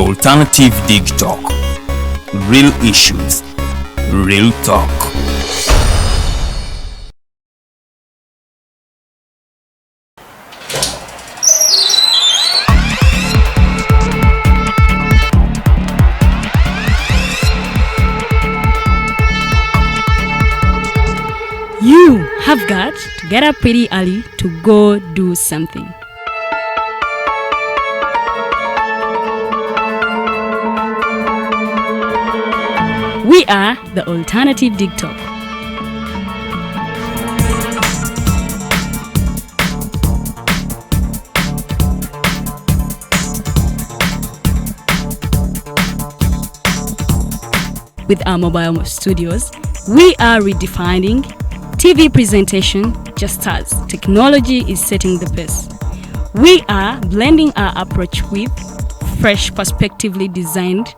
The Alternative Dig Talk. Real issues, real talk. You have got to get up pretty early to go do something. We are the Alternative Dig Talk. With our mobile studios, we are redefining TV presentation just as technology is setting the pace. We are blending our approach with fresh, perspectively designed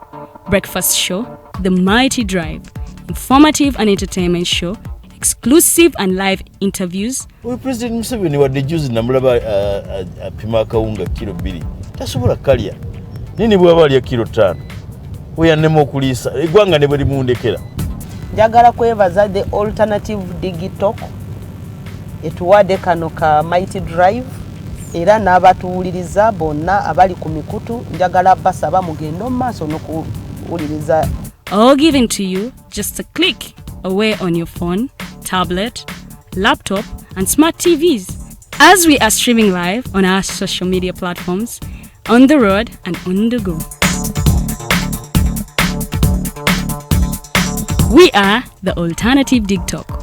breakfast show, The Mighty Drive, informative and entertainment show, exclusive and live interviews. We President Museveni wadde juzi namulaba apima akawunga kilo 2 tasobola kalya nini bwaba alya kilo 5 weyannema okuliisa eggwanga ne bwe limundekera. Njagala kwebaza the Alternative Dig Talk etuwadde kano ka Mighty Drive era n'abatuwuliriza bonna abali ku mikutu njagala basaba mugendo maaso n'okuwuliriza. All given to you just a click away on your phone, tablet, laptop and smart TVs as we are streaming live on our social media platforms, on the road and on the go. We are the Alternative Dig Talk.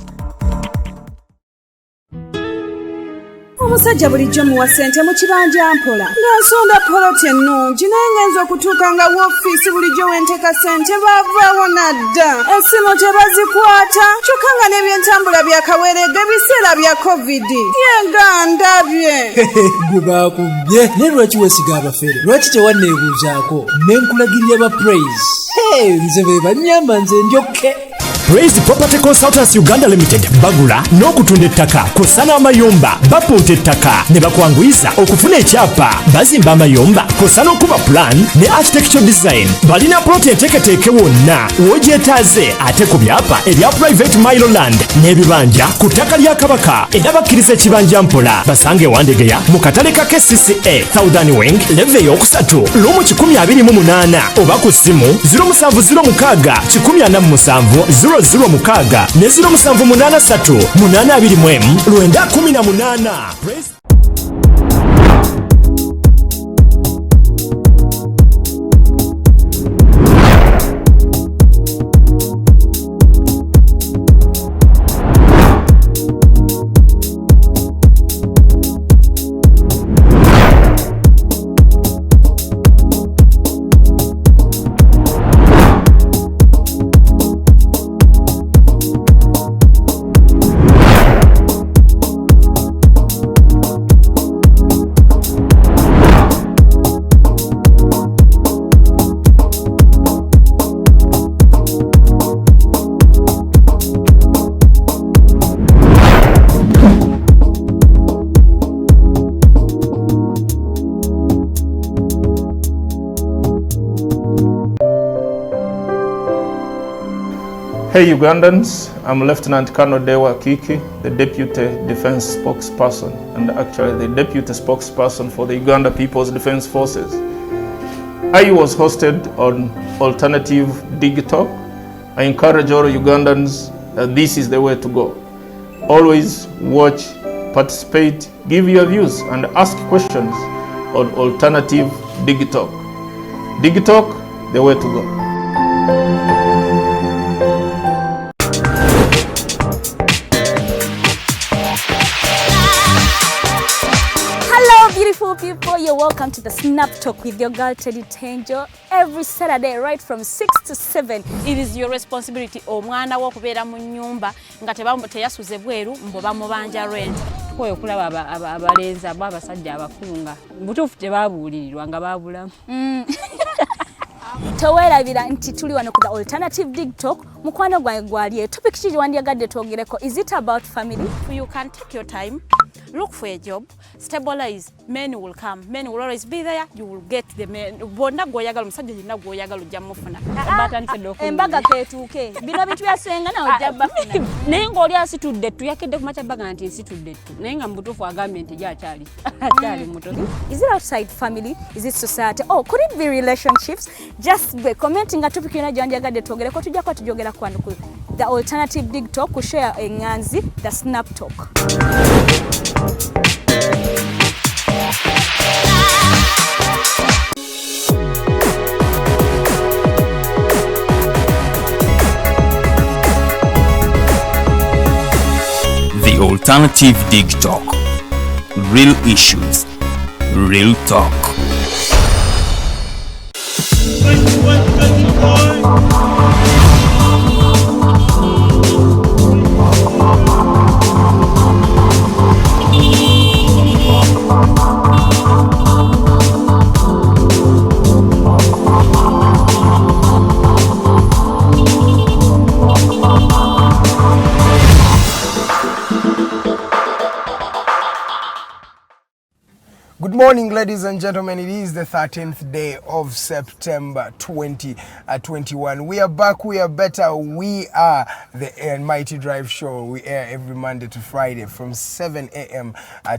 Omusajja bulijjo muwa ssente mu kibanja mpola ng'asonda poloti ennungi naye ngenza okutuuka nga woofiisi bulijjo wenteeka ssente baavaawo nadda essimu tebazikwata kyokka nga n'ebyentambula byakaweerega ebiseera bya covid yegandabye gwe baakubye naye lwaki weesiga abafere lwaki tewanneebuuzaako ne nkulagirira ba praise nze be bannyamba nze njokke. Praise Property Consultants Uganda Limited bagula n'okutunda ettaka kw'ossa n'amayumba bapunta ettaka ne bakwanguyiza okufuna ekyapa bazimba amayumba kw'ossa n'okuba plan ne architectural design balina ploti enteeketeeke wonna w'ogyetaaze ate ku byapa ebya private Miloland n'ebibanja ku ttaka lya Kabaka era bakkiriza ekibanja mpola basange Wandegeya mu katale ka KCCA Southern Wing leve y'okusatu lumu 128 oba ku ssimu 0706 147 06 ne 0783 821 918. Hey Ugandans, I'm Lieutenant Colonel Dewa Kiki, the Deputy Defense Spokesperson and actually the Deputy Spokesperson for the Uganda People's Defense Forces. I was hosted on Alternative Dig Talk. I encourage all Ugandans that this is the way to go. Always watch, participate, give your views and ask questions on Alternative Dig Talk. Dig Talk, the way to go. Beautiful people, you're welcome to the Snap Talk with your girl Teddy Tenjo every Saturday right from 6 to 7. It is your responsibility omwana wo kubeera mu nyumba nga teyasuze bweru mbo bamubanja rent. Koyo kulaba abalenzi abasajja abakunga butuufu tebabuulirirwa nga babulamu. Towerabira nti tuli wano ku the Alternative Dig Talk. Mukwano gwange gwali topic kiri wandiyagadde twogereko. Is it about family? You can take your time look for a job, stabilize, men will come, men will always be there, you will get the men. Bonna goyagala musajja yina goyagala ojja mufuna. Embaga ketuuke. Bino bitu byasenga na ojja bafuna. Naye ng'oli asitudde ttu yakedde ku makyabaga nti nsitudde ttu. Naye nga mutuufu agambye nti gy'akyali. Akyali muto. Is it outside family? Is it society? Oh, could it be relationships? Just be commenting a topic ina janjagadde twogere ko tujja ko tujogera ku the alternative dig talk ku share enganzi the snap talk. The Alternative Dig Talk. Real issues, real talk. Good morning, ladies and gentlemen. It is the 13th day of September 2021. We are back. We are better. We are the Mighty Drive Show. We air every Monday to Friday from 7 a.m.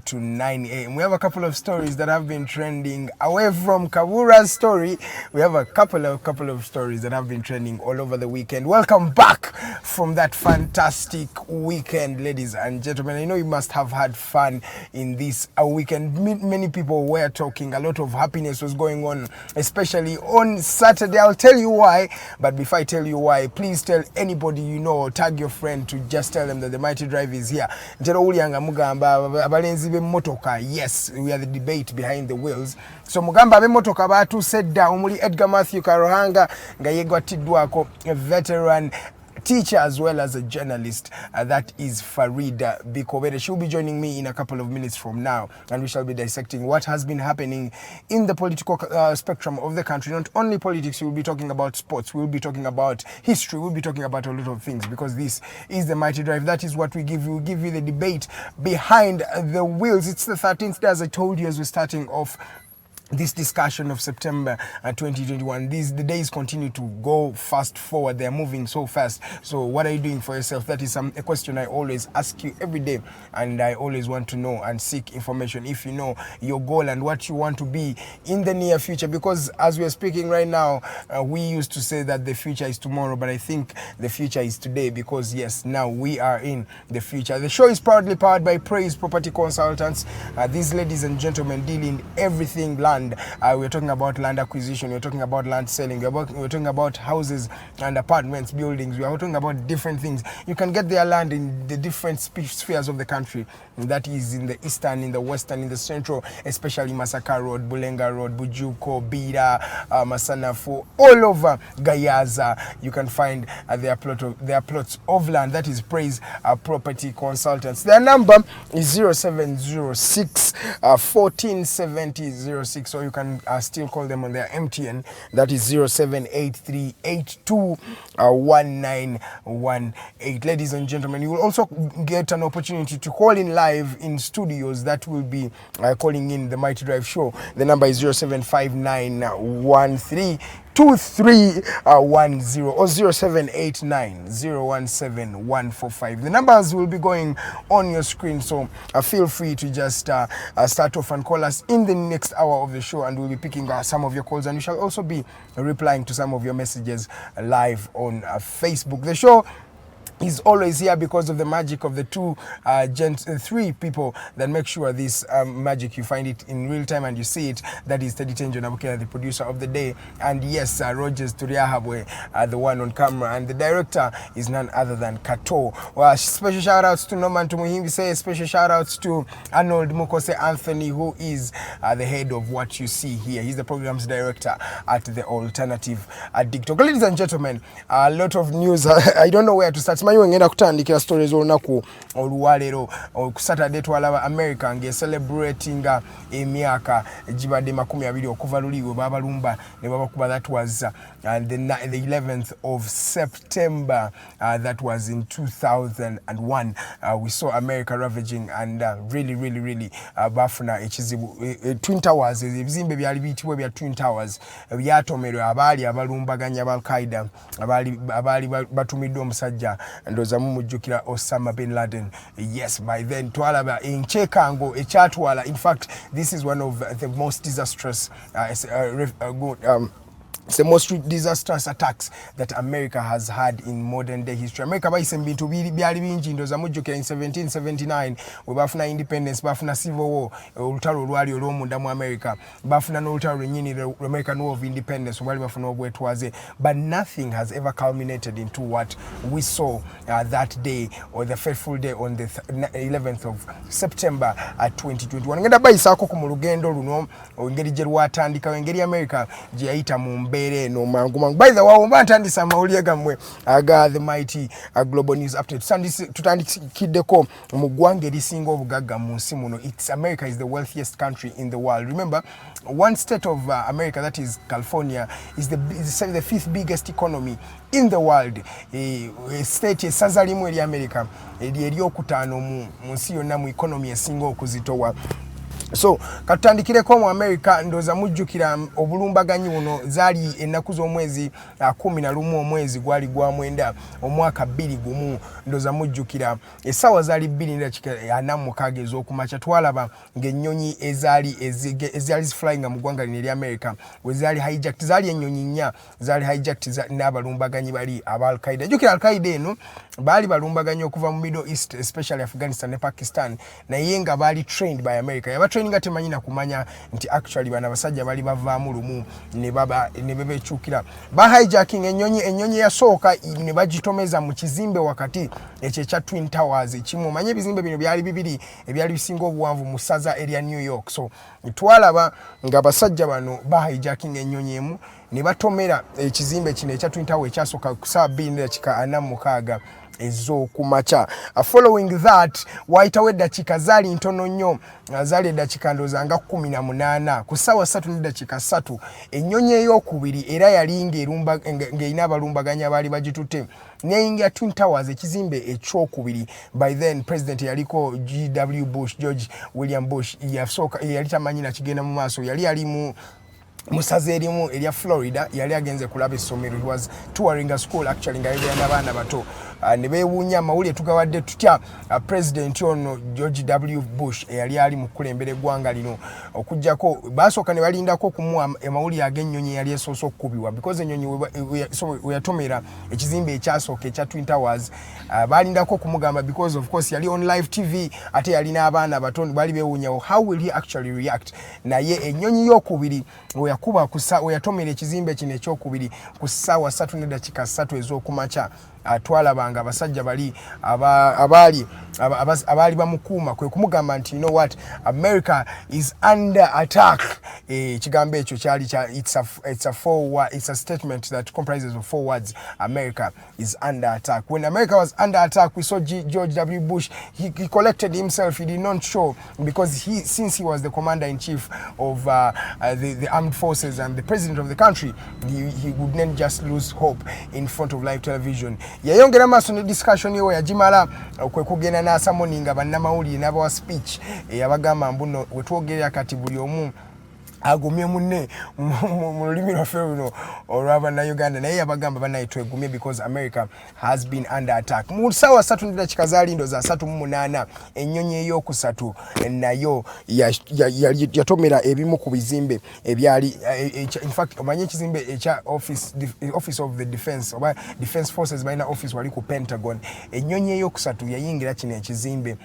to 9 a.m. We have a couple of stories that have been trending. Away from Kawura's story, we have a couple of stories that have been trending all over the weekend. Welcome back from that fantastic weekend, ladies and gentlemen. I know you must have had fun in this weekend. Many people were talking, a lot of happiness was going on, especially on Saturday. I'll tell you why, but before I tell you why, please tell anybody you know, tag your friend to just tell them that the Mighty Drive is here. Yes, we are the debate behind the wheels. So mugamba bemotoka batu said down muli Edgar, Mathew, Karuhanga nga yegwatiddwako a veteran teacher as well as a journalist, that is Farida Bikobere. She'll be joining me in a couple of minutes from now, and we shall be dissecting what has been happening in the political spectrum of the country. Not only politics, we'll be talking about sports, we'll be talking about history, we'll be talking about a lot of things, because this is the Mighty Drive. That is what we give you. We give you the debate behind the wheels. It's the 13th day, as I told you, as we're starting off this discussion of September 2021. The days continue to go fast forward. They're moving so fast. So what are you doing for yourself? That is a question I always ask you every day, and I always want to know and seek information if you know your goal and what you want to be in the near future. Because as we are speaking right now, we used to say that the future is tomorrow, but I think the future is today, because yes, now we are in the future. The show is proudly powered by Praise Property Consultants. These ladies and gentlemen deal in everything land. We're talking about land acquisition, we're talking about land selling, we're talking about houses and apartments, buildings, we're talking about different things. You can get their land in the different spheres of the country. That is in the eastern, in the western, in the central, especially Masaka Road, Bulenga Road, Bujuko, Bira, Masanafu, all over Gayaza. You can find their plots of land. That is Praise Property Consultants. Their number is 0706 1470 06. So you can still call them on their MTN. That is 0783821918. Ladies and gentlemen, you will also get an opportunity to call in live in studios that will be calling in the Mighty Drive Show. The number is 0759132310 or 0789017145. The numbers will be going on your screen, so feel free to just start off and call us in the next hour of the show, and we'll be picking some of your calls, and we shall also be replying to some of your messages live on Facebook. The show is always here because of the magic of the three people that make sure this magic, you find it in real time and you see it. That is Teddy Tenjo Nabuke, the producer of the day, and yes, Rogers Turiahabwe, the one on camera, and the director is none other than Kato. Well, special shout outs to Norman Tumuhimbi, say special shout outs to Arnold Mukose Anthony, who is the head of what you see here. He's the program's director at the Alternative Dig Talk. Ladies and gentlemen, a lot of news. I don't know where to start. simanyi wengenda kutandikira stories olunaku oluwalero ku Saturday twalaba America nge celebrating emyaka gibadde 20 okuva luliwe babalumba ne babakuba. That was the 11th of September. That was in 2001. We saw America ravaging and really bafuna ekizibu. Twin Towers, ebizimbe byali bitibwe bya Twin Towers byatomerwa abaali abalumbaganya ba Al-Qaeda abaali batumiddwa omusajja ndoza mumujjukira Osama bin Laden. Yes, by then twalaba enchekango ekyatwala. In fact, this is one of the most disastrous it's the most disastrous attacks that America has had in modern day history. America bayise bintu byali bingi ndoza mujjukira in 1779 we bafuna independence, bafuna civil war, olutalo lwali olw'omunda mu America, bafuna n'olutalo lwennyini American War of Independence bali bafuna obwetwaze, but nothing has ever culminated into what we saw that day, or the fateful day on the 11th of September 2021. Ngenda bayisaako ku lugendo luno engeri gye lwatandika, engeri America gye yayita mu no mangu. By the way, mbantandisa mawulire gamwe aga the mighty global news update. Tutandikideko mu ggwanga erisinga obugagga mu nsi muno. America is the wealthiest country in the world. Remember, one state of America, that is California, is the 5th biggest economy in the world. State esazalimu eri America eryokutaano mu nsi yonna mu economy esinga okuzitowa. So katandikireko mu America ndoza mujjukira obulumbaganyi buno zaali ennaku z'omwezi 11 omwezi gwali gwa mwenda omwaka 2001. Ndoza mujjukira essaawa zaali 2:46 ez'okumakya twalaba ng'ennyonyi ezaali flying mu ggwanga lino eri America we zaali hijacked. Zaali ennyonyi nnya zaali hijacked n'abalumbaganyi bali aba Al-Qaeda. Jjukira Al-Qaeda eno baali balumbaganyi okuva mu Middle East, especially Afghanistan ne Pakistan, naye nga baali trained by America. Training temanyi na kumanya nti actually bana basajja bali bavaamu lumu ne bebekyukira ba hijacking ennyonyi yasooka ne bagitomeza mu kizimbe wakati ekyo ekya Twin Towers ekimu. Manye ebizimbe bino byali bibiri ebyali bisinga obuwanvu mu ssaza area New York. So twalaba nga basajja bano ba hijacking ennyonyi emu ne batomera ekizimbe kino ekya Twin Towers ekyasooka ku 2:46 ez'okumakya. Following that waitawo eddakiika zaali ntono nnyo, zaali eddakiika ndooza nga 18 ku ssaawa 3:3 ennyonyi ey'okubiri era yali ng'erina abalumbaganya baali bagitutte neyingira Twin Towers ekizimbe ekyokubiri. By then president yaliko George William Bush yali tamanyi na kigenda mu maaso, yali ali musaze erimu erya Florida, yali agenze kulaba essomero. He was touring a school actually nga yali n'abaana bato. Ne beewuunya amawulire tugawadde tutya president ono George W. Bush eyali ali mu kulembera eggwanga lino okujjako basooka ne balindako kumuwa amawulire ag'ennyonyi yali esoose okukubibwa because ennyonyi we yatomera ekizimbe ekyasooka ekya Twin Towers. Balindako kumugamba because of course yali on live TV ate yali n'abaana bato bali beewuunyawo how will he actually react. Naye ennyonyi y'okubiri we yatomera ekizimbe kino ekyokubiri ku ssaawa 3:3 ez'okumakya. Twalabanga abasajja bali abaali bamukuuma kwe kumugamba nti you know what, America is under attack. Ekigambo ekyo kyali it's a statement that comprises of 4 words. America is under attack. When America was under attack, we saw George W. Bush. He collected himself. He did not show because since he was the commander-in-chief of the armed forces and the president of the country, he wouldn't just lose hope in front of live television. Yayongera maaso ne discussion yewe yagimala kwe kugenda n'asamoninga bannamawulire n'abawa speech eyabagamba mbuno wetwogerera kati buli omu agumye munne mu lulimi lwaffe luno olw'Abannayuganda, naye yabagamba bannaye twegumye because America has been under attack. Mu ssaawa 3:3 zaali ndooza 38 ennyonyi ey'okusatu nayo yatomera ebimu ku bizimbe ebyali in fact omanye ekizimbe ekya office of the defense oba defense forces balina office wali ku Pentagon. Ennyonyi ey'okusatu yayingira kino ekizimbe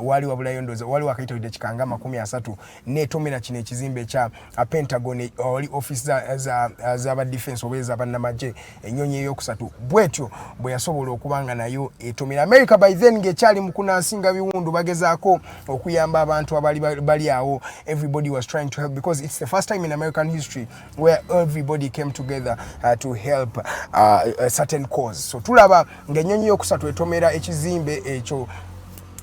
wali wabulayo ndooza wali wakayita eddakiika nga 30 neetomera kino ekizimbe ekya a Pentagon oli office as aba defense obeza banamaje ennyonyi eyokusatu bwetyo bwe yasobola okubanga nayo etomera America by then ngechali mukuna asinga biwundu bagezaako okuyamba abantu abali awo. Everybody was trying to help because it's the first time in American history where everybody came together to help a certain cause. So tulaba ng'ennyonyi yokusatu etomera ekizimbe ekyo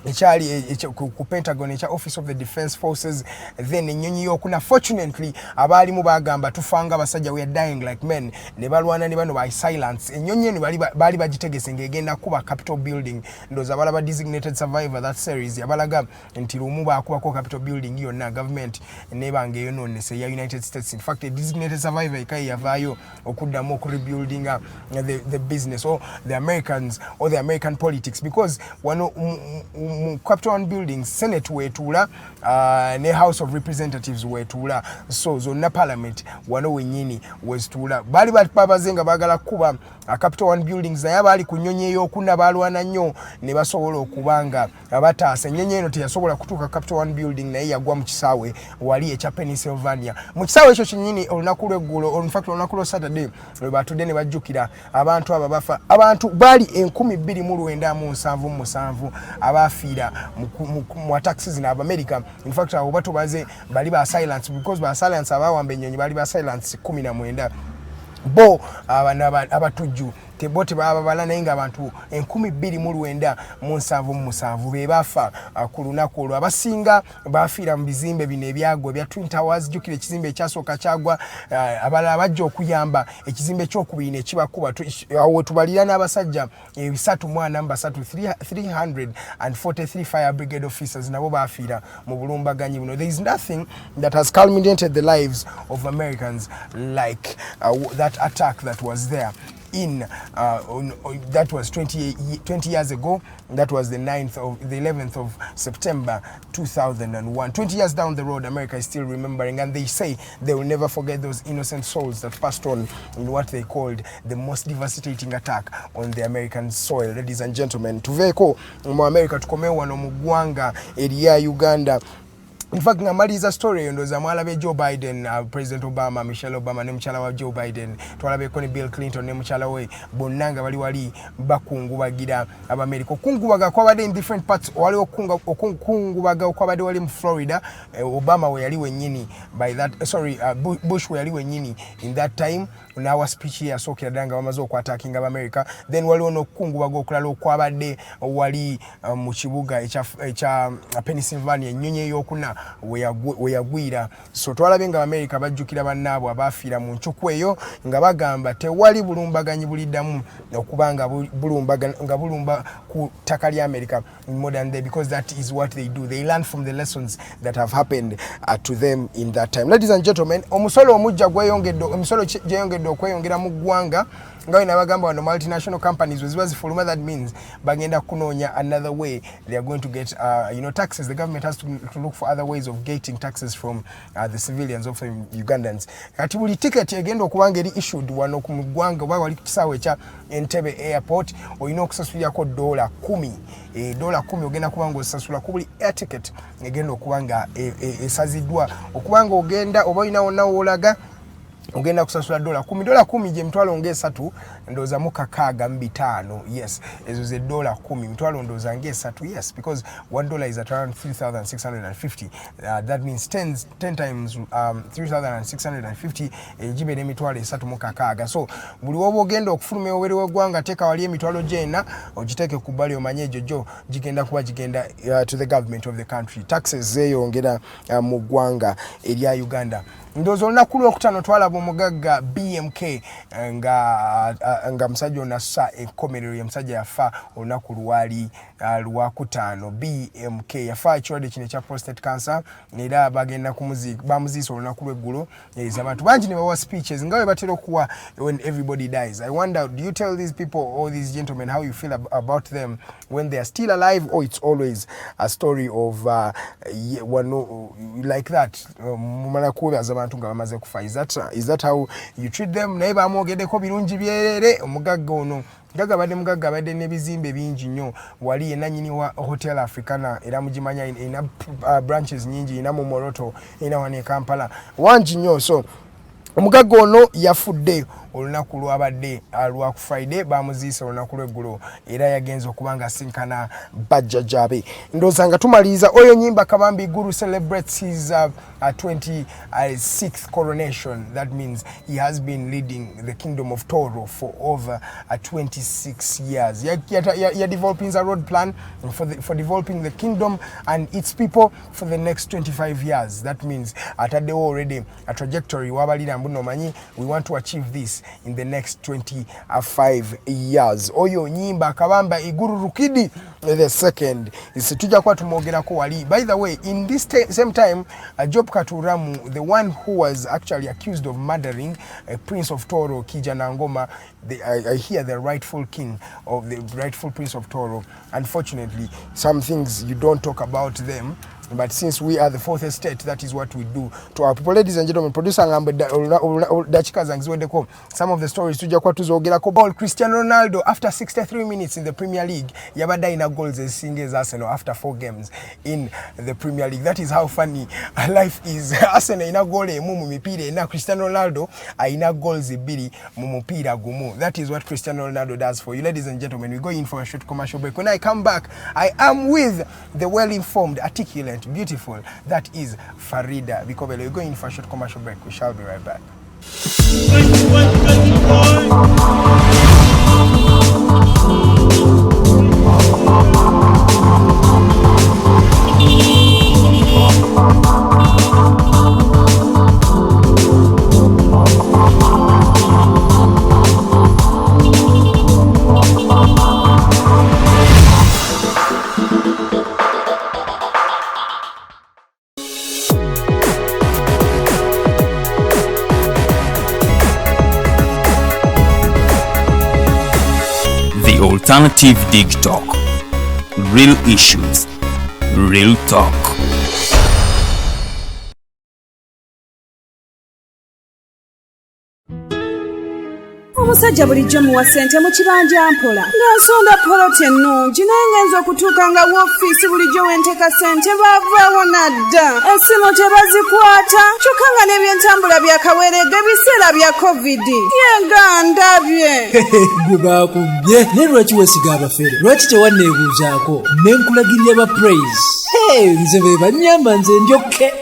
ekyali ku Pentagon ekya Office of the Defense Forces. Then ennyonyi yokuna fortunately abaalimu bagamba tufanga abasajja we are dying like men ne balwana ne bano by silence. Ennyonyi eno bali bagitegese ng'egenda kuba Capitol Building ndoza balaba designated survivor that series yabalaga nti lumu bakubako Capitol Building yonna government nebanga eyononese ya United States. In fact a designated survivor ikayi yavaayo okuddamu okurebuilding the business or the Americans or the American politics because wano Capitol Building Senate wetula ne House of Representatives wetula so zonna parliament wano wenyini westula bali babazenga bagala kuba Capitol Buildings naye bali kunyonyi eyokuna balwana nnyo ne basobola okubanga abataasa ennyonyi eno teyasobola kutuuka Capitol Building naye yagwa mu kisaawe wali ekya Pennsylvania. Mu kisaawe ekyo kinnyini olunaku lw'eggulo in fact olunaku lwa Saturday lwe batudde ne bajjukira abantu abo bafa abantu bali 2,277 abafiira mu attacks na America. In fact abo bato baze bali ba silence because ba silence abawamba ennyonyi bali ba silence 19 bo abatujju tebote baba balana inga abantu 2,277 be bafa ku lunaku olwo. Abasinga bafiira mu bizimbe bino ebyagwa bya Twin Towers jukire ekizimbe ekyasooka kyagwa abalala bajja okuyamba ekizimbe ky'okubiri ekibakuba awo tubalira n'abasajja 343 fire brigade officers nabo bafiira mu bulumbaganyi buno. There is nothing that has culminated the lives of Americans like that attack that was there that was 20 years ago. That was the 11th of September 2001. 20 years down the road, America is still remembering, and they say they will never forget those innocent souls that passed on in what they called the most devastating attack on the American soil. Ladies and gentlemen, tuveko mu America tukomewa no mugwanga area Uganda. In fact, namaliza story ndoza mwalabe Joe Biden, President Obama, Michelle Obama ne mchala wa Joe Biden, twalabe ko ne Bill Clinton ne mchala we bonnanga wali bakungubagira Abamerika. Okungubaga kwabadde in different parts, wali okungubaga kwabadde wali mu Florida. Obama we yali wenyini by that Bush we yali wenyini in that time. Nawa speech ya sokera danga bamaze okwatakinga Abamerika. Then wali ono okungubaga okulala okwabadde wali mu kibuga ekya Pennsylvania nyonyi yokuna we yagwira. So twalabenga America bajjukira bannabo abafiira mu nchuku eyo nga bagamba tewali bulumbaganyi buliddamu okubanga bulumba ku ttaka lya America in modern day because that is what they do. They learn from the lessons that have happened to them in that time. Ladies and gentlemen, omusolo omujja gweyongedde okweyongera mu ggwanga nga ina bagamba wano multinational companies wezibazifuluma. That means bagenda kunoonya another way they are going to get taxes. The government has to look for other ways of getting taxes from the civilians of Ugandans. Kati buli ticket egenda okubanga eri issued wano ku ggwanga oba wali ku kisaawe ekya Entebbe airport olina okusasulirako $10. $10 ogenda kubanga osasula ku buli air ticket egenda okubanga esaziddwa okubanga ogenda oba olina wonna woolaga ogenda kusasula $10 je mtwalo nge3 ndoza mu kakaaga mbitano. Yes, ezo ze $10 mtwalo ndoza nge3. Yes, because $1 is at around 3,650. That means 10 times 3,650 jibe ne mitwalo 3 mu kakaaga. So buli wobo ogenda okufuluma obere w'eggwanga teka wali emitwalo jena ogiteke ku bali omanye jojo jigenda to the government of the country. Taxes zeyongera mu ggwanga erya Uganda. Ndozo olunaku lwokutaano twalaba omugagga BMK nga musajja onassa enkomerero ye musajja yafa olunaku lwali lwakutaano. BMK yafa ekirwadde kino ekya prostate cancer era bagenda bamuziisa olunaku lw'eggulo. Abantu bangi ne bawa speeches nga bwe batera okuwa when everybody dies. I wonder, do you tell these people, all these gentlemen, how you feel about them when they are still alive, or it's always a story of like that? Mumala kubebaza abantu nga bamaze kufa. Is that how you treat them? Naye bamwogeddeko birungi byerere omugagga ono mugagga badde n'ebizimbe bingi nnyo wali yenanyini wa Hotel Africana era mugimanya ina branches nyingi ina mu Moroto ina wane Kampala wangi nnyo. So omugagga ono yafudde olunaku lwabadde lwa ku Friday bamuziisa olunaku lw'eggulo era yagenze okubanga sinkana bajjajjabe. Ndowooza nga tumaliriza oyo Nyimba Kabambi Guru celebrates his 26th coronation. That means he has been leading the kingdom of Toro for over 26 years. You're developing a road plan for developing the kingdom and its people for the next 25 years. That means ataddewo already a trajectory wabalira mbuno manyi we want to achieve this in the next 25 years. Oyo Nyimba Kabamba Iguru Rukidi the second is tujja kwa tumwogerako wali. By the way, in this same time Job Katuramu, the one who was actually accused of murdering a Prince of Toro Kijana Ngoma, I hear the rightful king of the rightful Prince of Toro. Unfortunately, some things you don't talk about them. But since we are the fourth estate, that is what we do to our people. Ladies and gentlemen, producer Ngambe Dachika Zangziwendeko, some of the stories tuja kwa tuzogerako. Ball Cristiano Ronaldo after 63 minutes in the Premier League yabada ina goals as singers Arsenal after 4 games in the Premier League. That is how funny life is. Arsenal ina goal mu mipira ina Cristiano Ronaldo ina goals ibiri mu mupira gumu. That is what Cristiano Ronaldo does for you. Ladies and gentlemen, we go in for a short commercial break. When I come back, I am with the well-informed, articulate, beautiful, that is Farida Bikobere. We're going for a short commercial break. We shall be right back. Alternative Dig Talk. Real issues, real talk. Omusajja bulijjo muwa ssente mu kibanja mpola ng'asonda poloti ennungi naye ngenza okutuuka nga woofiisi bulijjo wenteeka ssente baavaawo nadda essimu tebazikwata kyokka nga n'ebyentambula byakaweerega ebiseera bya covid yenga ndabye gwe baakubye naye lwaki weesiga abafere lwaki tewanneebuuzaako ne nkulagirira ba praise nze be bannyamba nze ndyokke.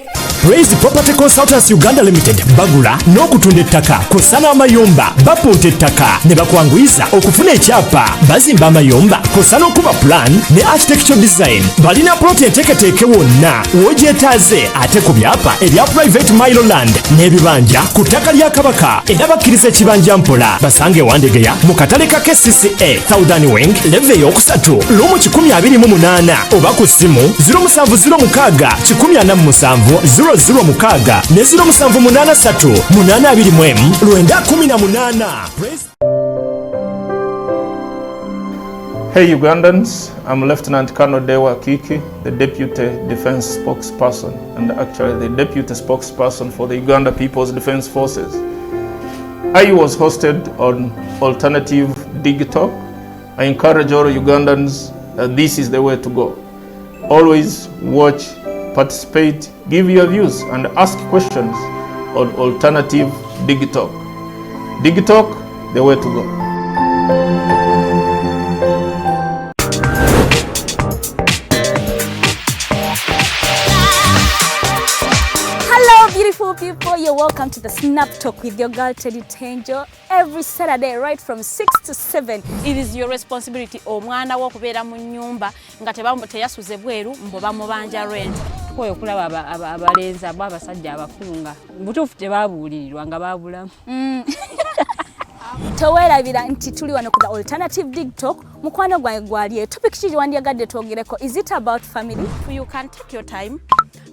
Praise Property Consultants Uganda Limited bagula n'okutunda ettaka kw'ossa n'amayumba bapunta ettaka ne bakwanguyiza okufuna ekyapa bazimba amayumba kw'ossa n'okuba plan ne architecture design balina ploti enteeketeeke wonna w'ogyetaaze ate ku byapa ebya private Miloland n'ebibanja ku ttaka lya Kabaka era bakkiriza ekibanja mpola basange Wandegeya mu katale ka KCCA Southern Wing leve y'okusatu lumu 128 oba ku ssimu 0706 147 06 ne 0783 823 Hey Ugandans, I'm Lieutenant Colonel Dewa Kiki, the Deputy Defense Spokesperson and actually the Deputy Spokesperson for the Uganda People's Defense Forces. I was hosted on Alternative Dig Talk. I encourage all Ugandans that this is the way to go. Always watch, participate, give your views and ask questions on Alternative Dig Talk. Dig Talk, the way to go. Beautiful people, you're welcome to the Snap Talk with your girl Teddy Tenjo every Saturday right from 6 to 7. It is your responsibility omwana wo kubeera mu nyumba nga teyasuze bweru mbo bamubanja rent. Koyo kulaba abalenzi abasajja abakunga butuufu tebabuulirirwa nga babulamu. Towerabira nti tuli wano ku the Alternative Dig Talk mukwano gwange gwali topic kiri wandyagadde twogereko. Is it about family? You can take your time.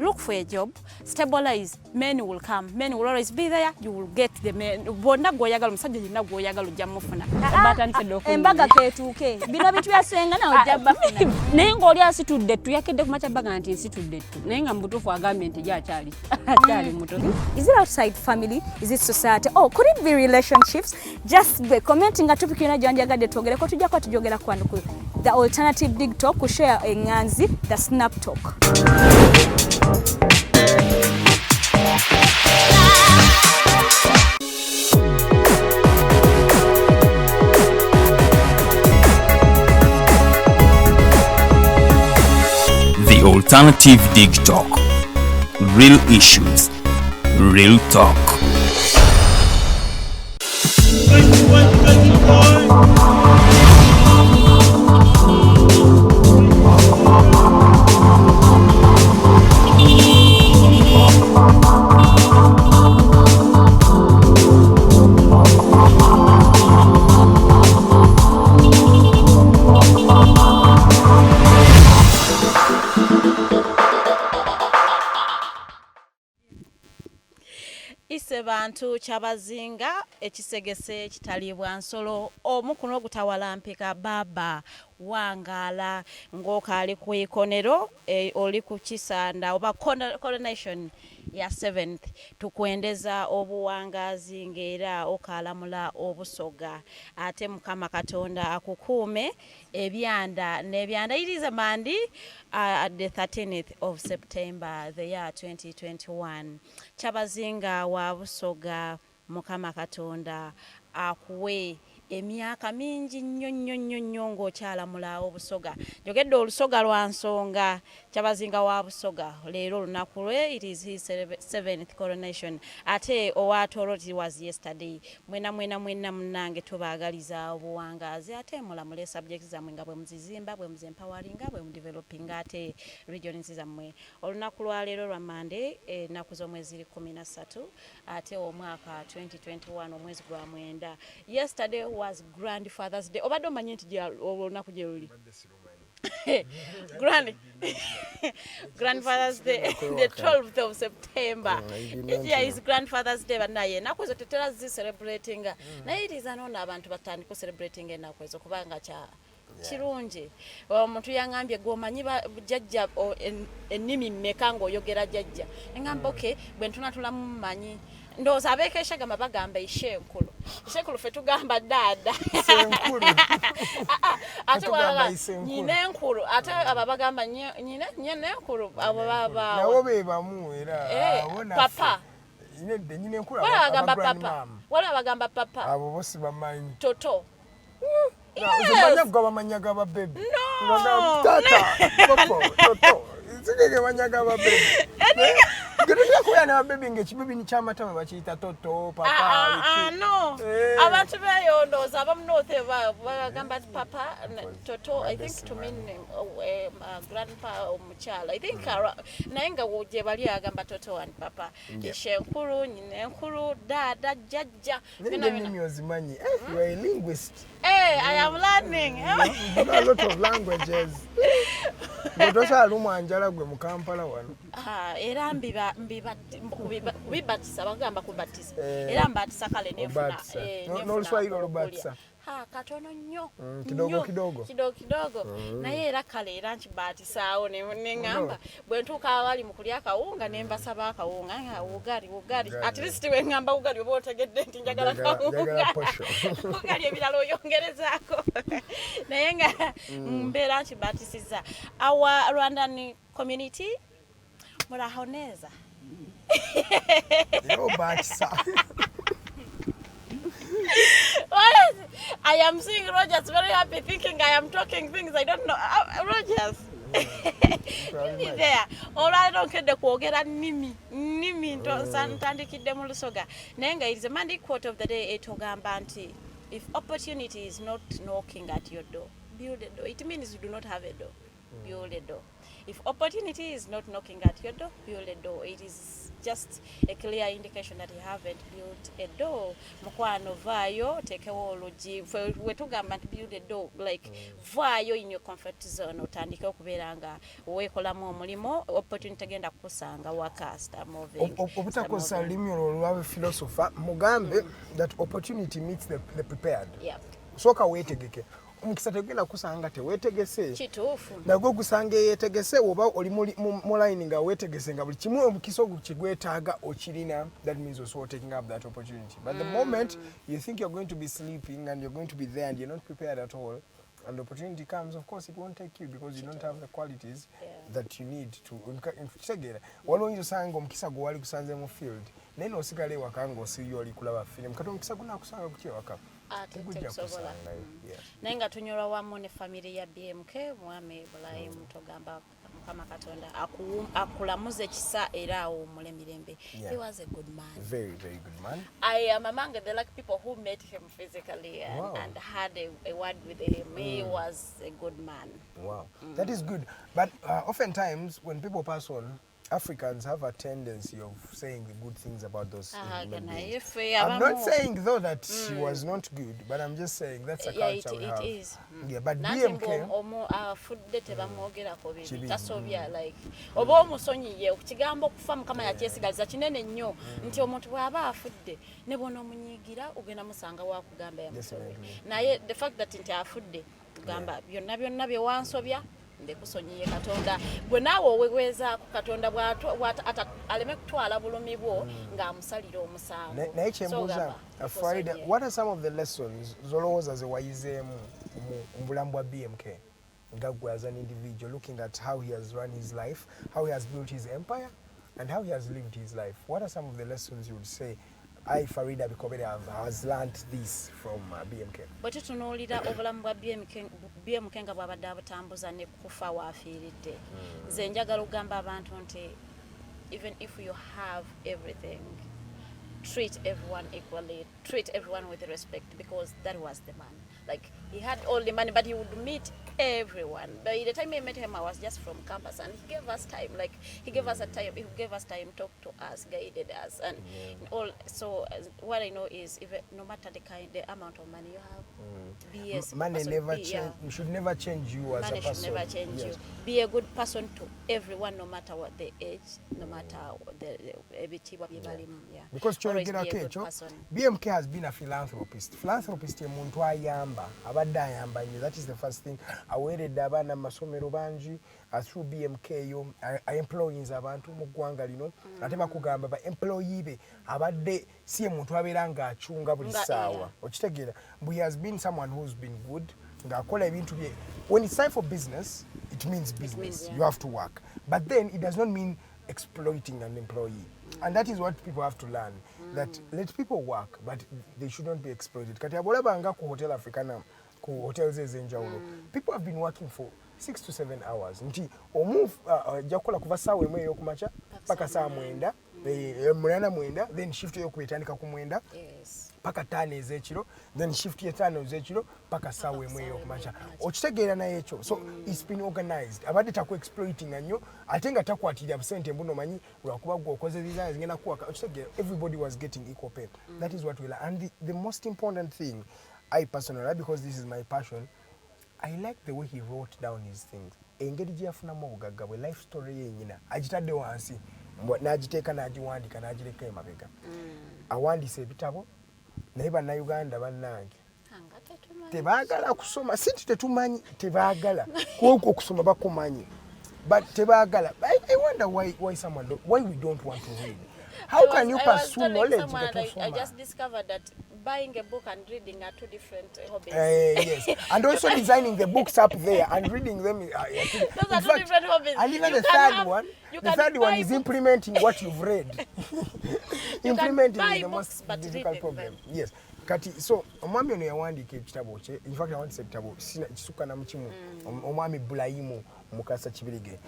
look for a job, stabilize, men will come. Men will always be there. You will get the men. Bonna goyagala musajja yina goyagala ojja mufuna. Batandise dokuni. Embaga ketuke. Bino bitu byasenga na ojja bafuna. Naye ng'oli asitudde tu yakedde ku machabaga nti nsitudde tu. Naye nga mubutuufu agambye nti gy'akyali. Akyali muto. Is it outside family? Is it society? Oh, could it be relationships? Just be commenting a topic yona gyanjagadde twogereko tujja kwa tujogera kwano ku the alternative dig talk ku share enganzi the snap talk. The alternative dig talk. Real issues, real talk. Bantu kyabazinga ekisegese kitalibwa nsolo omukuno ogutawalampika baba wangala ng'okaali ku ikonero oli ku kisanda oba coronation ya 7th tukwendeza obuwangazi ng'era okalamula obusoga ate mukama katonda akukuume ebyanda n'ebyanda. It is a Monday at the 13th of September the year 2021. Kyabazinga wa busoga mukama katonda akuwe emyaka mingi nnyo ng'okyalamula obusoga. Njogedde olusoga lwa nsonga. Kyabazinga wa busoga leero olunaku lwe it is his 7th coronation. Ate owatoloti was yesterday. Mwena munnange tubaagaliza obuwangazi ate mulamule subjects zammwe nga bwe muzizimba bwe muzimpawalinga bwe mudeveloping ate regions zammwe. Olunaku lwa leero lwa Monday ennaku z'omwezi 13 ate omwaka 2021 omwezi gwa mwenda. Yesterday was Grandfather's Day. Obadde omanyi nti olunaku gye luli? Grandfather's Day, the 12th of September. It is Grandfather's Day, banaye ennaku ezo tetera zi celebrating. Naye it is anoona abantu batandika celebrating ennaku ezo kubanga kya kirungi. Omuntu yangambye gwomanyi jjajja ennimi mmeka ng'oyogera jjajja. Engamba okay bwe ntunatulamu mmanyi. Ndowooza abeekeshagamba bagamba ishenkulu. Ishenkulu ffe tugamba ddaada. Ate waba nyina enkulu. Ate aba bagamba nyina enkulu. Abo baba. Nabo be bamu era. Papa. Nyina enkulu abagamba papa. Wala bagamba papa. Abo bose bamanyi. Toto. Yes. Manyaga ba baby. No. Tata. Toto. Zigege manyaga ba baby. Gurira ko yana baby ngekibibi ni chamatama bakiyita toto papa. No. Abantu bayondoza abamnothe bagamba papa toto. I think to mean grandpa or muchala. I think nayenga wuje bali agamba toto and papa. Ishenkuru nyinenkuru dada jajja. Zimanyi. You are a linguist. Hey, I am learning. You know a lot of languages. Mutosha alumu anjala gwe mu Kampala wano. Era bibatisa bagamba kubatisa. Era mbatisa kale nefuna. No Luswahili olubatisa. Katono nnyo. Kidogo. Naye era kale era nkibatisaawo ne ngamba bwe ntuuka abali mu kulya akawunga ne mbasaba akawunga nga ugali. At least we ngamba ugali oba otegedde nti njagala kawunga. Ugali ebirala oyongerezaako. Naye nga mbeera nkibatisiza. Our Rwandan community murahoneza. I am seeing Rogers very happy thinking I am talking things I don't know. Rogers. There. All I don't get the kwogera nimi ntandikidde mu lusoga. Nenga it is a Monday quote of the day etogamba nti if opportunity is not knocking at your door, build a door. It means you do not have a door. Build a door. If opportunity is not knocking at your door, build a door. It is just a clear indication that you haven't built a door. Mukwano vayo tekewo olugi we tugamba nti build a door like vayo in your comfort zone otandike okubeera nga weekolamu omulimo opportunity genda kusanga wakasta moving obutakosa olulimi olwabe philosopher mugambe that opportunity meets the prepared. Soka weetegeke omukisa tegenda kusanga teweetegese kituufu nagwo gusanga yeetegese oba oli mu line nga weetegese nga buli kimu omukisa ogukigwetaaga okirina. That means also taking up that opportunity, but the moment you think you're going to be sleeping and you're going to be there and you're not prepared at all and the opportunity comes, of course it won't take you because you don't have the qualities that you need to tegera waliwo oyinza osanga omukisa gwe wali gusanze mu field naye n'osigala ewaka ng'osiyo oli kulaba firimu kati omukisa gunakusanga kuki ewaka naye nga tunyolwa wamu ne family ya BMK mwami Ibrahim togamba Mukama Katonda akulamuze ekisa era awummule mirembe. He was a good man, very good man. I am among the lucky people who met him physically and had a word with him. He was a good man. Wow, that is good, but oftentimes when people pass on, Africans have a tendency of saying the good things about those human beings. I'm not saying though that she was not good, but I'm just saying that's a culture we have. It is. Yeah, but BMK fudde tebamwogerako bibi tasobya like oba omusonyiye okukigambo okufa Mukama yakyesigaliza kinene nnyo nti omuntu bw'aba afudde ne bona omunyiigira ogenda musanga wakugamba yamusobya naye the fact that nti afudde kugamba byonna bye wansobya ndekusonyiye Katonda gwe naawe owewezaako Katonda bw'ata aleme kutwala bulumi bwo ng'amusalira omusango. Naye kyembuuza Farida, what are some of the lessons zolowooza ze wayizeemu mu bulamu bwa BMK nga gwe as an individual, looking at how he has run his life, how he has built his empire and how he has lived his life? What are some of the lessons you would say I, Farida Bikobere, has learned this from BMK? Bwe tutunuulira obulamu bwa BMK nga bw'abadde abutambuza ne kufa waafiiridde nze njagala okugamba abantu nti even if you have everything, treat everyone equally, treat everyone with respect, because that was the man. Like, he had all the money, but he would meet everyone. By the time I met him, I was just from campus, and he gave us time. Like, he gave us time, talked to us, guided us, and all. So what I know is, even no matter the amount of money you have, be a money never change. You should never change you as a person. Money should never change you. Be a good person to everyone, no matter what the age, no matter the because BMK has been a philanthropist. Philanthropist muntu ayamba abadde ayamba nnyo. That is the first thing. Aweeredde abaana mu masomero bangi through BMK yo employees abantu mu ggwanga lino ate bakugamba ba employee be abadde si muntu abeera ng'acunga buli ssaawa okitegeera. He has been someone who's been good ng'akola ebintu bye. When it's time for business, it means business. You have to work, but then it does not mean exploiting an employee. And that is what people have to learn, that let people work, but they shouldn't be exploited. Kati abolabanga ku Hotel Africana, ku hotels ezenjawulo, people have been working for 6 to 7 hours. Nti omu jakola kuva saawa emu ey'okumakya paka saa mwenda, munana mwenda, then shift ey'okubetandika ku mwenda paka 5 ez'ekiro, then shift ye 5 ez'ekiro paka saawa emu ey'okumakya. Okitegeera naye ekyo. So it's been organized. Abadde taku exploiting nnyo ate nga takwatirira busente mbuno manyi lwakuba gwe okoze design zigenda kuwaka. Okitegeera everybody was getting equal pay. That is what we learn. And the most important thing, I personally, because this is my passion, I like the way he wrote down his things. Engeri gye yafunamu obugagga bwe life story yennyina agitadde wansi n'agiteeka n'agiwandiika n'agireka emabega. Awandiisa ebitabo naye bannayuganda bannange tebaagala kusoma. Si nti tetumanyi, tebaagala kwokwo okusoma bakumanyi, but tebaagala. I wonder why someone why we don't want to read. How can you pursue knowledge? I just discovered that buying a book and reading are two different hobbies. Yes, and also designing the books up there and reading them. Those are two different hobbies. And even the third one is implementing what you've read. Implementing is the most difficult problem. Yes. Kati so omwami ono yawandiika ekitabo kye, in fact yawandiisa ekitabo kisukka na mukimu, omwami Bulayimu Mukasa Kibirige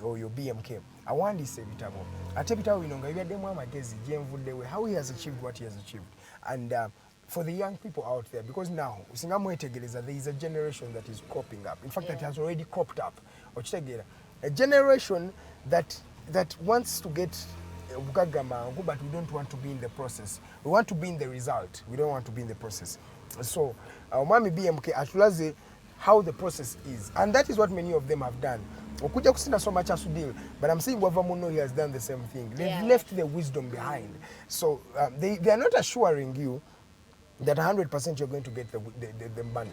oyo BMK awandiisa ebitabo ate ebitabo bino nga bibyaddemu amagezi gyenvuddewe, how he has achieved what he has achieved. And for the young people out there, because now singa mwetegereza there is a generation that is cropping up, in fact that has already cropped up, okitegeera, a generation that wants to get obugagga mangu, but we don't want to be in the process. We want to be in the result. We don't want to be in the process. So omwami BMK atulaze how the process is, and that is what many of them have done. Okuja kusina so much to deal, but I'm saying Wava Muno, he has done the same thing. They've left the wisdom behind. So they are not assuring you that 100% you're going to get the money.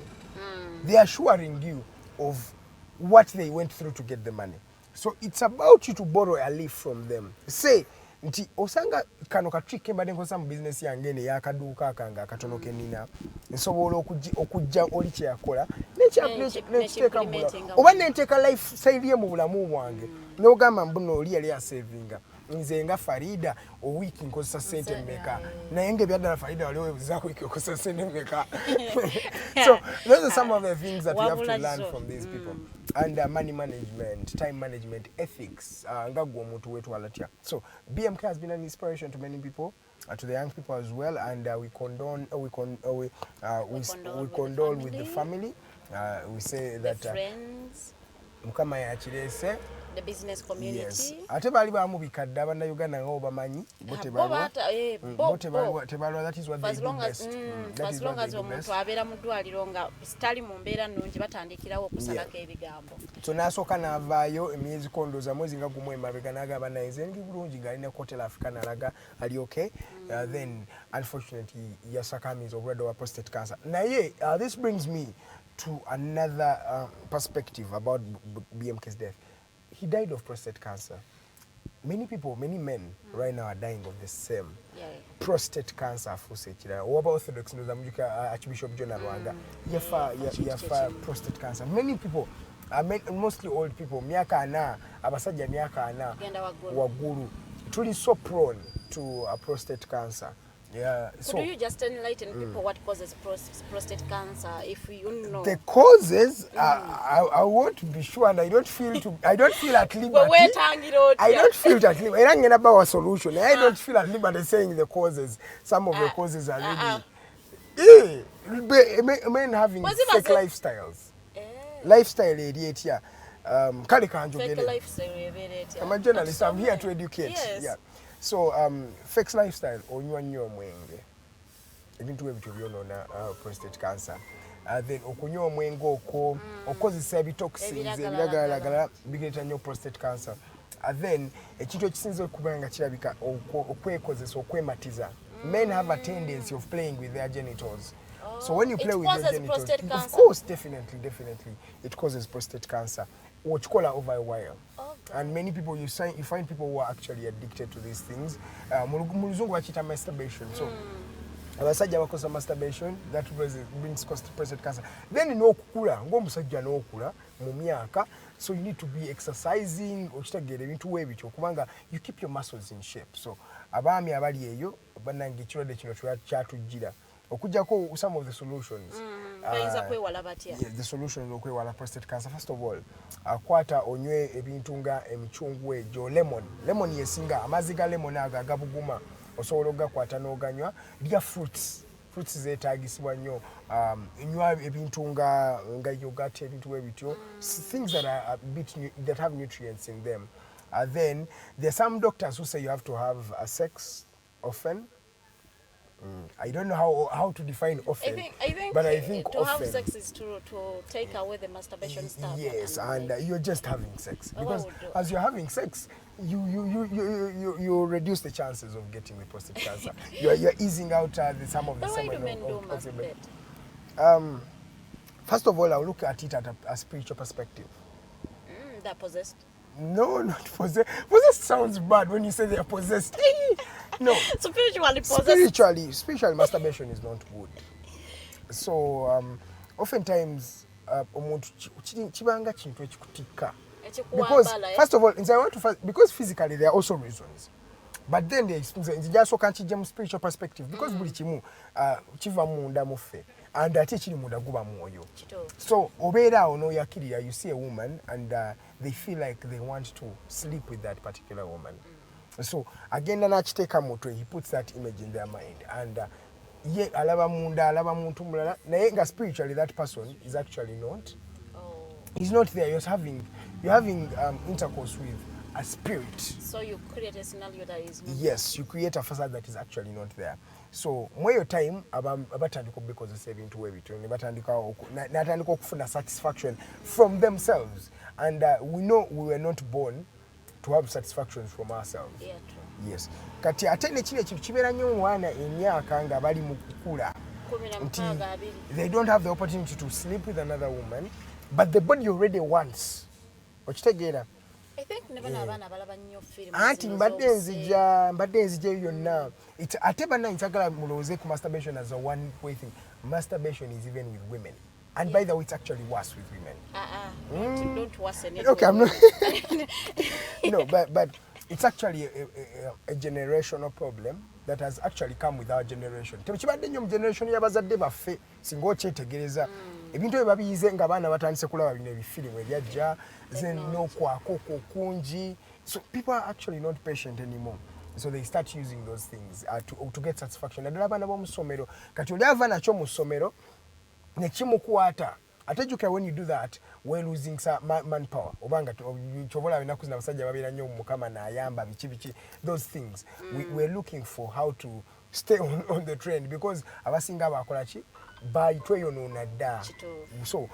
They are assuring you of what they went through to get the money. So it's about you to borrow a leaf from them. Say, nti osanga kano katrike mbade nkosa mu business yange ne yakaduka kanga katonoke nina nsobola okujja oli kye yakola n'ekiteeka mu bulamu oba n'enteeka lifestyle ye mu bulamu bwange n'ogamba mbuno oli yali asavinga nze nga Farida owiki nkozesa sente mmeka naye ng'ebyaddala Farida wali webuzaako wiki okozesa sente mmeka. So those are some of the things that we have to learn from these people. And money management, time management, ethics. So BMK has been an inspiration to many people, to the young people as well, and we condole with the family. We say that the friends, Mukama yachirese, the business community. Yes. Ate bali bamu bikadde abana Uganda ngo bamanyi bote balwa that is what they do best. As long as omuntu abeera mu ddwaliro nga sitali mu mbeera nnungi batandikirawo okusalako ebigambo. So n'asooka n'avaayo emyezi kondooza mwezi nga gumu emabega n'agamba naye nze ndi bulungi ng'alina Hotel Africa n'alaga ali okay. Then unfortunately yasakamiza obulwadde wa prostate cancer. Naye this brings me to another perspective about BMK's death. He died of prostate cancer. Many people, many men right now are dying of the same prostate cancer. What about Orthodox Archbishop John Rwanda? Yafa prostate cancer. Many people, mostly old people, myaka ana, abasajja myaka ana, waguru, truly so prone to prostate cancer. Yeah. So do you just enlighten people what causes prostate cancer if you know the causes? I want to be sure, and I don't feel at liberty. I don't feel at liberty. I don't about a solution. I don't feel at liberty saying the causes. Some of the causes are really men having fake lifestyles. Lifestyle idiot here. Fake lifestyle. I'm a journalist. I'm here to educate. Yes. Yeah. So fake lifestyle onywa nnyo omwenge ebintu ebyo byonona prostate cancer. Then okunywa omwenge okozesa ebitoxins ebiragalagala bireeta nnyo prostate cancer. Then ekintu ekisinza okuba nga kirabika okwekozesa okwematiza. Men have a tendency of playing with their genitals. So when you play with your genitals, of course, definitely, it causes prostate cancer. Which call over a while. And many people you find people who are actually addicted to these things. Muluzungu wachita masturbation. So abasajja bakosa masturbation that brings prostate cancer. Then n'okukula ng'omusajja n'okula mu myaka, so you need to be exercising okitegeera ebintu ebityo kubanga you keep your muscles in shape. So abaami abali eyo bannange ekirwadde kino kyatujjira okujjako some of the solutions. The solution okwewala prostate cancer. First of all, akwata onywe ebintu nga emichungwe jo lemon yesinga amazzi ga lemon agabuguma osobola ogakwata n'oganywa. Lya fruits zeetaagisibwa nnyo. Nywa ebintu nga yogurt ebintu ebityo, things that are that have nutrients in them. Then there are some doctors who say you have to have sex often. I don't know how to define often. I think to often, have sex is to take away the masturbation stuff. Yes, and you're just having sex because as you're having sex, you reduce the chances of getting the prostate cancer. You're easing out some of the Why do men do masturbate? First of all, I'll look at it at a spiritual perspective. They're possessed. No, not possessed. Possessed sounds bad when you say they are possessed. No. Spiritually possessed. Spiritually, masturbation is not good. So, oftentimes, chibanga chintu ekikutika. Because, first of all, because physically there are also reasons. But then there's also spiritual perspective. Because buli chimu chiva munda mufe. And ate chiri munda guba mwoyo. So, obera ono yakiriya, you see a woman and they feel like they want to sleep with that particular woman. So again, he puts that image in their mind, and alaba muntu mulala. Nayenga spiritually, that person is actually not. He's not there. You're having intercourse with a spirit. So you create a scenario that is not Yes, you create a facade that is actually not there. So more time abatandika okubikozesa ebintu webitu ne batandika okufuna satisfaction from themselves, and we know we were not born to have satisfactions from ourselves. Yeah, true. Yes. Kati ate ne kile kintu kibeera nnyo omwana emyaka nga bali mu kukula. They don't have the opportunity to sleep with another woman, but the body already wants. Okitegeera? I think never abana balaba nnyo film. Anti mbadde nzija yonna. Ate banna nsagala mulowooze ku masturbation as a one way thing. Masturbation is even with women. And by the way, it's actually worse with women. Don't worsen it. Okay, I'm not. No, but it's actually a generational problem that has actually come with our generation. Tebikibadde nnyo mu generation y'abazadde baffe singa okyetegereza. Ebintu ebyo babiyize nga abaana batandise kulaba bino ebifirimu ebyajja n'okwako kungi. So people are actually not patient anymore. So they start using those things to get satisfaction. Naddala abaana b'omu ssomero kati oli ava nakyo mu ssomero ne kimukwata. Atejuka when you do that, we're losing manpower. Obanga chobola binaku zina basajja babira nnyo mukama na ayamba bichi those things. We're looking for how to stay on the trend because abasinga bakola ki bayitwe yono nadda. So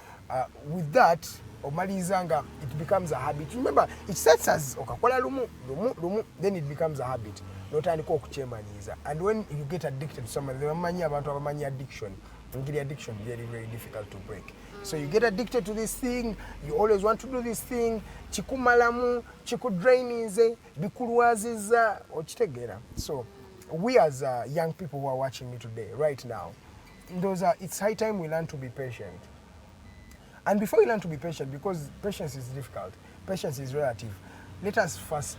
with that omalizanga it becomes a habit. Remember it starts as okakola lumu then it becomes a habit. Notandika okuchemanyiza. And when you get addicted to something, bamanyi abantu abamanyi addiction. Addiction is very, very difficult to break. So you get addicted to this thing, you always want to do this thing, chikumalamu, chikudrainize, bikulwaziza, ochitegera. So we as young people who are watching me today, right now, it's high time we learn to be patient. And before we learn to be patient, because patience is difficult, patience is relative, let us first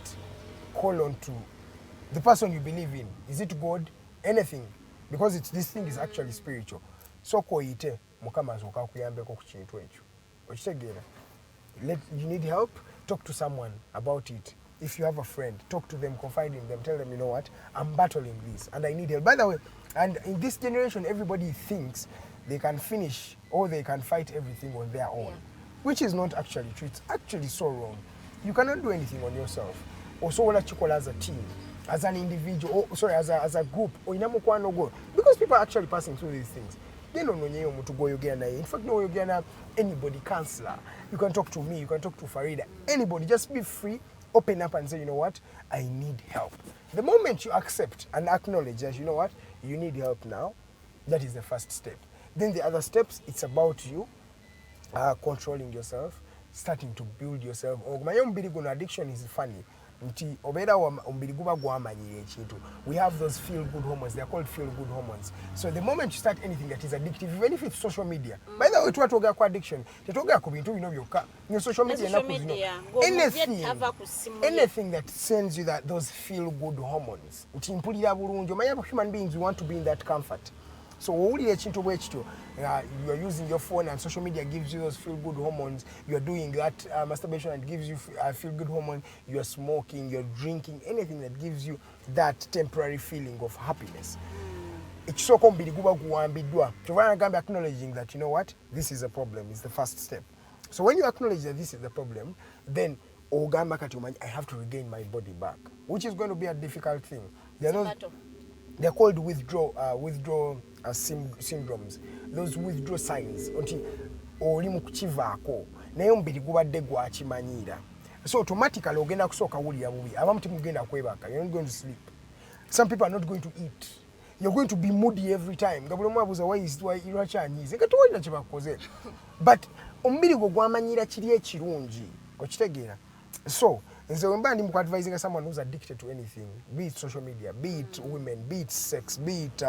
call on to the person you believe in. Is it God? Anything. Because this thing is actually spiritual. So koite mukama azoka kuyambeko ku kintu ekyo. Okitegeera. You need help, talk to someone about it. If you have a friend, talk to them, confide in them, tell them, you know what, I'm battling this and I need help. By the way, and in this generation everybody thinks they can finish or they can fight everything on their own, which is not actually true. It's actually so wrong. You cannot do anything on yourself. Also wala chikola as a team, as an individual, as a group, or go. Because people are actually passing through these things. They don't know you to go Uganda. In fact, no Uganda, anybody, counselor. You can talk to me, you can talk to Farida. Anybody, just be free, open up and say, you know what, I need help. The moment you accept and acknowledge that, you know what, you need help now, that is the first step. Then the other steps, it's about you controlling yourself, starting to build yourself. My own addiction is funny. We have those feel-good hormones. They are called feel-good hormones. So the moment you start anything that is addictive, even if it's social media, by the way, it's what addiction. Your social media, anything that sends you those feel-good hormones. Human beings, we want to be in that comfort. So you are using your phone and social media gives you those feel-good hormones. You are doing that masturbation and gives you feel-good hormone. You are smoking, you are drinking, anything that gives you that temporary feeling of happiness. It's so acknowledging that, you know what, this is a problem, is the first step. So when you acknowledge that this is the problem, then I have to regain my body back, which is going to be a difficult thing. They're called withdrawal syndromes. Those withdrawal signs. Oli mukuchivaako naye ombiri gubadde gwakimanyira. So automatically ogenda kusooka wulira bubi. Abamu timugenda kwebaka. You're not going to sleep. Some people are not going to eat. You're going to be moody every time. Ngabula mwabuza why lwakyanyize. Nga towulira kye bakoze. But ombiri gwo gwamanyira kiri ekirungi. Okitegeera. So, nze wemba ndi advising someone who's addicted to anything, be it social media, be it women, be it sex, be it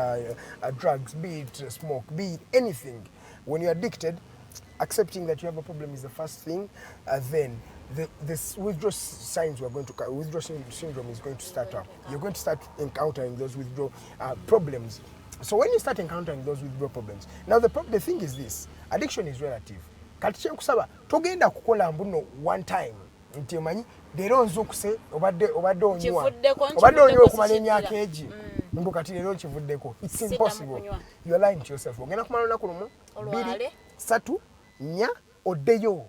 drugs, be it smoke, be it anything. When you're addicted, accepting that you have a problem is the first thing. Then this withdrawal signs withdrawal syndrome is going to start up. You're going to start encountering those withdrawal problems. So when you start encountering those withdrawal problems, now the thing is this: addiction is relative. Kati kyenkusaba togenda kukola mbuno one time. Nti omanyi leero nzukuse obadde onywa okumala emyaka egi mbu kati leero kivuddeko. It's impossible. You are lying to yourself. Ogenda kumala olunaku lumu 2 3 4 oddeyo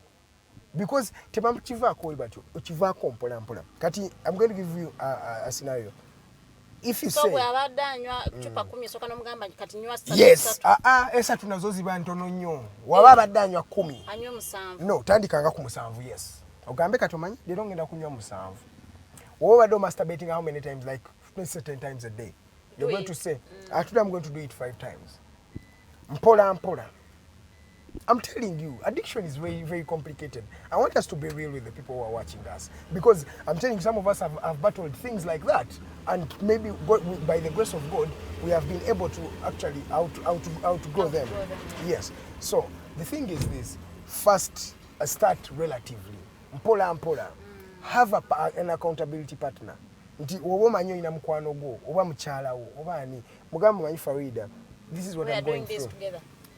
because tebamukivaako we batyo okivaako mpola mpola. Kati I'm going to give you a scenario. If you say abadde anywa chupa 10 soka nomugamba kati nywa 3. Yes, esatu nazo ziba ntono nnyo. Waba abadde anywa 10. Anywa 7. No, tandikanga ku 7, yes. Ogambe katomanyi they don't ngenda kunywa 7. Woba do masturbating how many times, like 10 times a day. You're going to say, today I'm going to do it 5 times. Mpola mpola. I'm telling you, addiction is very, very complicated. I want us to be real with the people who are watching us. Because I'm telling you, some of us have battled things like that. And maybe by the grace of God, we have been able to actually outgrow them. Yes. So the thing is this. First, start relatively. Mpola mpola. Have an accountability partner. Nti obo manyo ina mkwano go, oba mchala wo, oba ani. Mugamba manyi Farida. This is what I'm going through.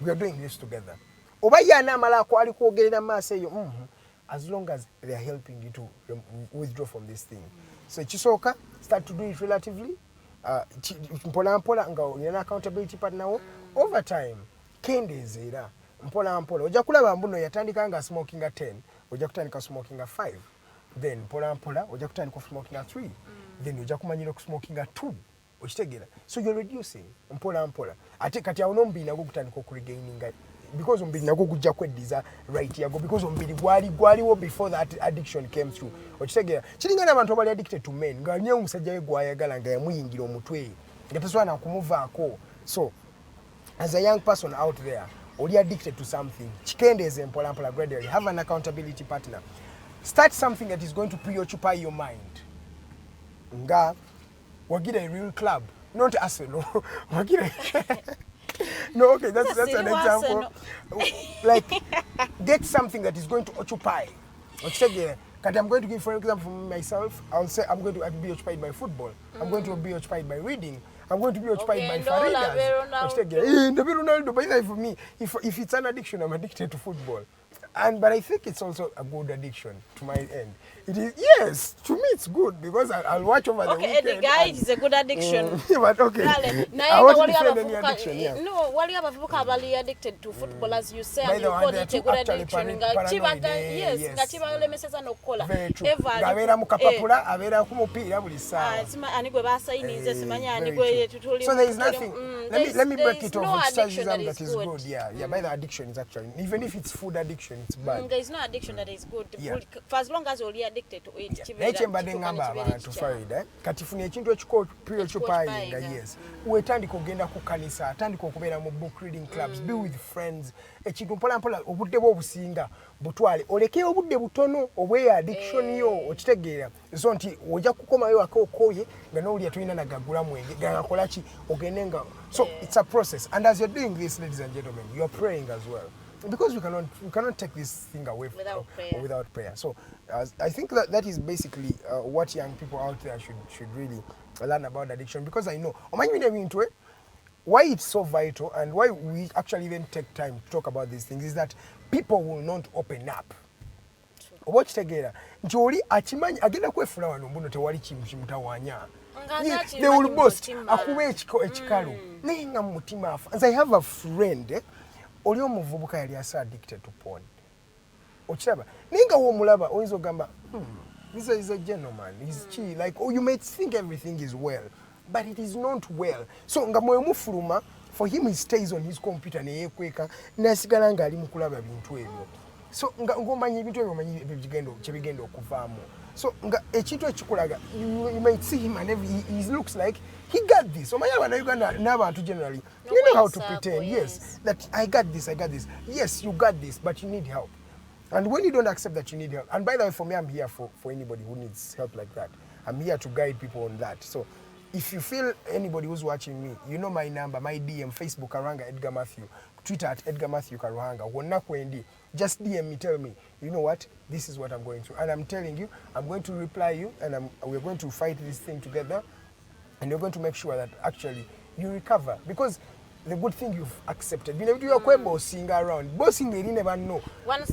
We are doing this together. Oba yana mala kwali kwogerera maaso eyo as long as they are helping you to withdraw from this thing. So chisoka start to do it relatively mpola mpola nga yana accountability partner wo over time kendeze era mpola mpola oja kulaba mbuno yatandika nga smoking at 10 oja kutandika smoking at 5 then mpola mpola oja kutandika smoking at 3 then oja kumanyira ku smoking at 2 okitegera so you're reducing mpola mpola ate kati awo nombina go kutandika ku regaining because ombiri nago kujja kweddiza right yago because ombiri gwaliwo before that addiction came through okitegera kiringana abantu abali addicted to men nga nye omusajja we gwayagala nga yamuyingira omutwe nga tasobola kumuvaako. So as a young person out there oli addicted to something kikendeeze mpola mpola gradually have an accountability partner. Start something that is going to preoccupy your mind nga wagira a real club, not Arsenal. Wagira no, okay, that's an example. Like, get something that is going to occupy. I'm going to give, for example, for myself, I'll say I'm going to be occupied by football. I'm going to be occupied by reading. I'm going to be occupied by Farida. But for me, if it's an addiction, I'm addicted to football. But I think it's also a good addiction to my end. It is, yes, to me it's good because I'll watch over the weekend. Okay, the guy is a good addiction. But okay, I want to defend any addiction, yeah. No, while you have people are addicted to football, as you say, and you way, call it a good addiction. Very true. Gavera mukapapula, avera kumupira buli sawa. So there is nothing. Let me break it off. Exercism that is good. Yeah. By the addiction is actually, even if it's food addiction, it's bad. There is no addiction that is good. For as long as you're addicted to it. Nekembadde ngamba abantu Farida katifuna ekintu ekiko preoccupying yes. Wetandika ogenda ku kanisa, tandika okubeera mu book reading clubs, be with friends. Ekintu mpola mpola obudde bwo obusinga butwale oleke obudde butono obwe addiction yo okitegeera so nti ojja kukomayo akokoye nga n'olya tulina nagagula mwenge gakola ki ogende nga so it's a process and as you're doing this ladies and gentlemen you're praying as well. Because we cannot take this thing away without prayer. So I think that is basically what young people out there should really learn about addiction. Because I know why it's so vital and why we actually even take time to talk about these things is that people will not open up. Watch together. Njoli achimanyi agenda kwefula wano mbuno tewali kimutawanya. They will boast akuwe ekikalu. Nenga mutima afa. As I have a friend oli omuvubuka yali asa addicted to porn. Ochaba. Ninga wo mulaba oyinza gamba, this is a gentleman. He's chill. Like you may think everything is well, but it is not well. So nga moyo mufuluma, for him he stays on his computer ne yekweka nasigala nga ali mukulaba bintu ebyo. So nga ngomanyi bintu ebyo manyi ebigendo okuvaamu. So nga ekintu ekikulaga you might see him and he looks like he got this. So manya bana Uganda n'abantu generally you know how to pretend yes that I got this. Yes, you got this, but you need help. And when you don't accept that you need help, and by the way, for me, I'm here for anybody who needs help like that. I'm here to guide people on that. So if you feel anybody who's watching me, you know my number, my DM, Facebook, Karuhanga, Edgar Mathew, Twitter at Edgar Mathew Karuhanga. Just DM me, tell me, you know what, this is what I'm going through. And I'm telling you, I'm going to reply you, and we're going to fight this thing together, and you're going to make sure that actually you recover. Because the good thing you've accepted. You know, you are bossing around. Bossing, they never know.